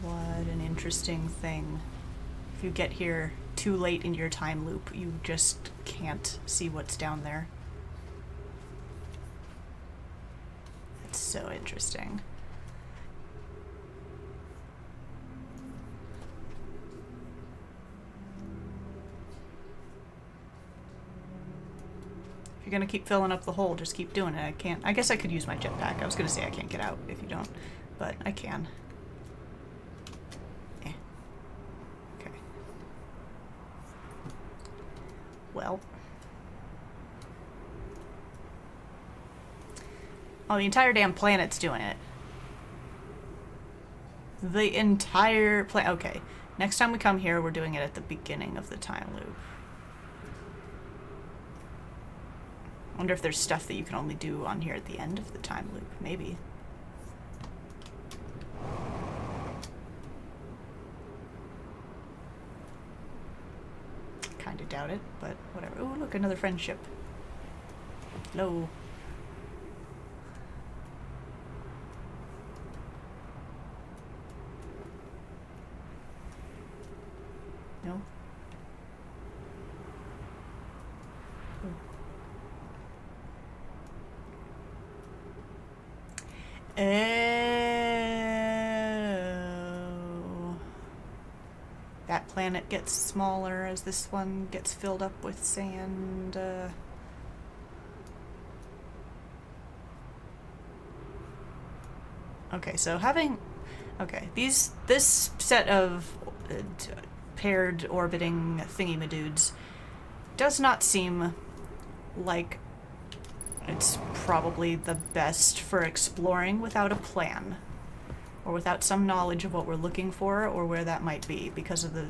What an interesting thing. If you get here too late in your time loop, you just can't see what's down there. That's so interesting. you're gonna keep filling up the hole, just keep doing it. I can't. I guess I could use my jetpack. I was gonna say I can't get out if you don't, but I can. Eh. Okay. Well. Oh, the entire damn planet's doing it. The entire planet. Okay. Next time we come here, we're doing it at the beginning of the time loop. I wonder if there's stuff that you can only do on here at the end of the time loop. Maybe. Kinda doubt it, but whatever. Oh, look, another friendship. Hello. No? Oh. That planet gets smaller as this one gets filled up with sand. Okay, so having... Okay, this set of paired orbiting thingy-madudes does not seem like it's probably the best for exploring without a plan, or without some knowledge of what we're looking for or where that might be, because of the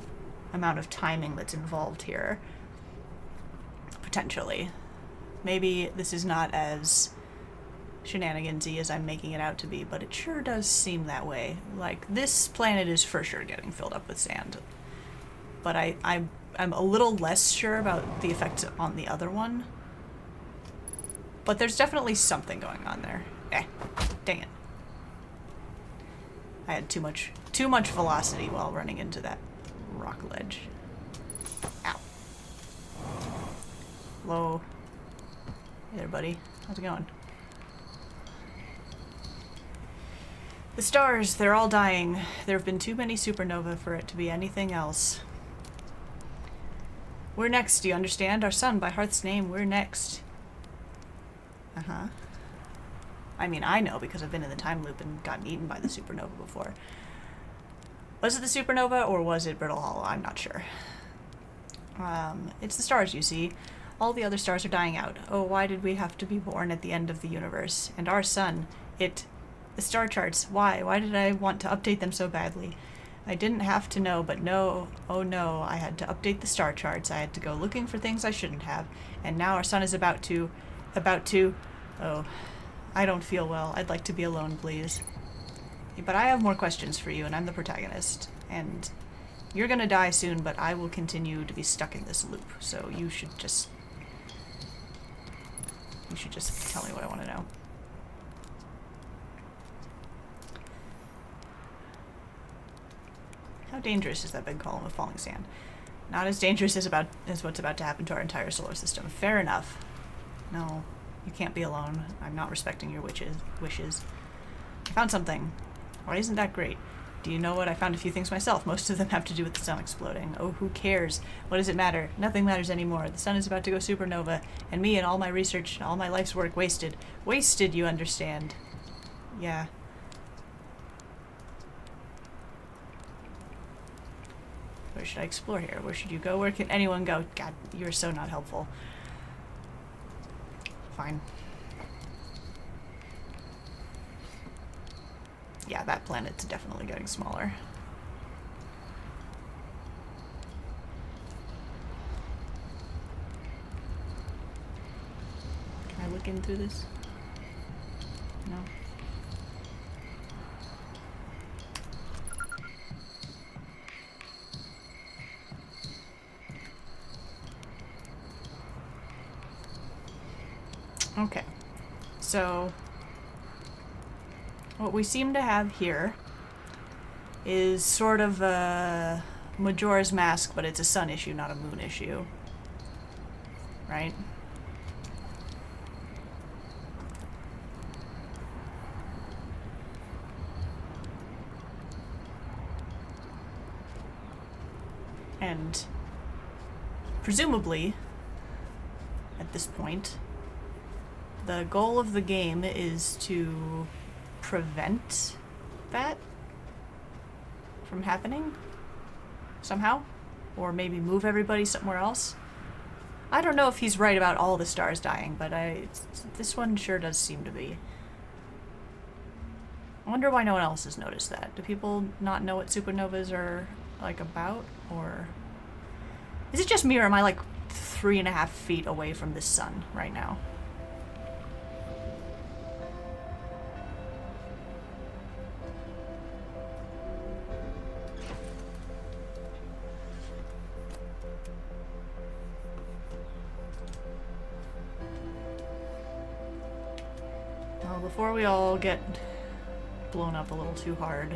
amount of timing that's involved here. Potentially. Maybe this is not as shenanigansy as I'm making it out to be, but it sure does seem that way. Like, this planet is for sure getting filled up with sand. But I'm a little less sure about the effect on the other one. But there's definitely something going on there. Eh, dang it. I had too much velocity while running into that rock ledge. Ow. Hello. Hey there, buddy. How's it going? The stars, they're all dying. There have been too many supernovae for it to be anything else. We're next, do you understand? Our sun, by Hearth's name, we're next. Uh-huh. I mean, I know because I've been in the time loop and gotten eaten by the supernova before. Was it the supernova or was it Brittle Hollow? I'm not sure. It's the stars, you see. All the other stars are dying out. Oh, why did we have to be born at the end of the universe? And our sun, the star charts, why? Why did I want to update them so badly? I didn't have to know, but no, oh no, I had to update the star charts. I had to go looking for things I shouldn't have. And now our sun is about to, oh, I don't feel well. I'd like to be alone, please. But I have more questions for you, and I'm the protagonist. And you're gonna die soon, but I will continue to be stuck in this loop. So you should just tell me what I want to know. How dangerous is that big column of falling sand? Not as dangerous as what's about to happen to our entire solar system. Fair enough. No, you can't be alone. I'm not respecting your wishes. I found something. Why isn't that great? Do you know what? I found a few things myself. Most of them have to do with the sun exploding. Oh, who cares? What does it matter? Nothing matters anymore. The sun is about to go supernova, and me and all my research, all my life's work wasted. Wasted, you understand? Yeah. Where should I explore here? Where should you go? Where can anyone go? God, you're so not helpful. Fine. Yeah, that planet's definitely getting smaller. Can I look in through this? No. Okay, so what we seem to have here is sort of a Majora's Mask, but it's a sun issue, not a moon issue. Right? And presumably, at this point, the goal of the game is to prevent that from happening somehow, or maybe move everybody somewhere else. I don't know if he's right about all the stars dying, but this one sure does seem to be. I wonder why no one else has noticed that. Do people not know what supernovas are, like, about? Or is it just me, or am I, like, 3.5 feet away from this sun right now? Well, before we all get blown up a little too hard,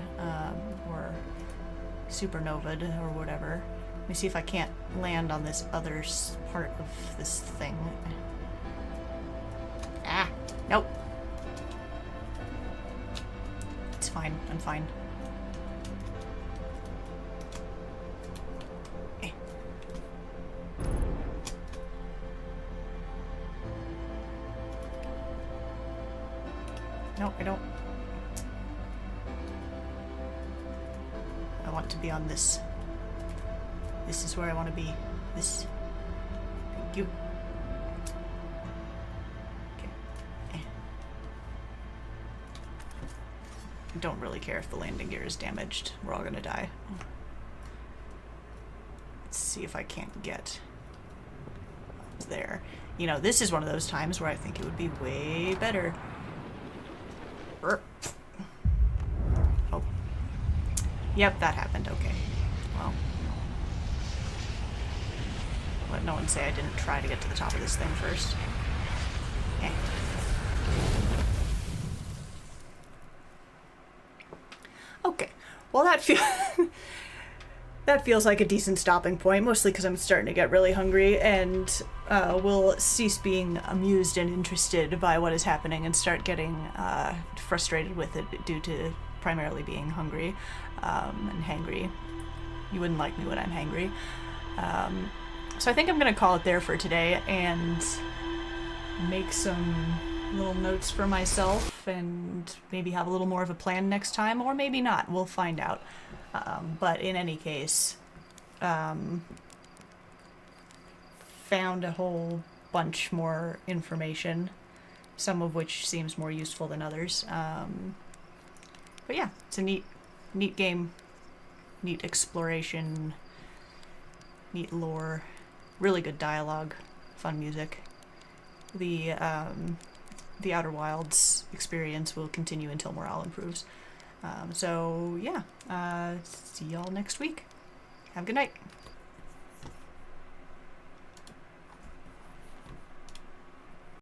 or supernovaed or whatever. Let me see if I can't land on this other part of this thing. Ah! Nope. It's fine. I'm fine. Eh. No, I don't. I want to be on this. This is where I want to be. This. Thank you. Okay. I don't really care if the landing gear is damaged. We're all gonna die. Let's see if I can't get up there. You know, this is one of those times where I think it would be way better. Oh. Yep, that happened. Okay. Well. Let no one say I didn't try to get to the top of this thing first. Eh. Okay. Well, that feels like a decent stopping point, mostly because I'm starting to get really hungry and will cease being amused and interested by what is happening and start getting frustrated with it due to primarily being hungry and hangry. You wouldn't like me when I'm hangry. So I think I'm going to call it there for today and make some little notes for myself and maybe have a little more of a plan next time, or maybe not. We'll find out. But in any case, found a whole bunch more information, some of which seems more useful than others. But yeah, it's a neat game, neat exploration, neat lore, really good dialogue, fun music. The Outer Wilds experience will continue until morale improves. So yeah, see y'all next week. Have a good night.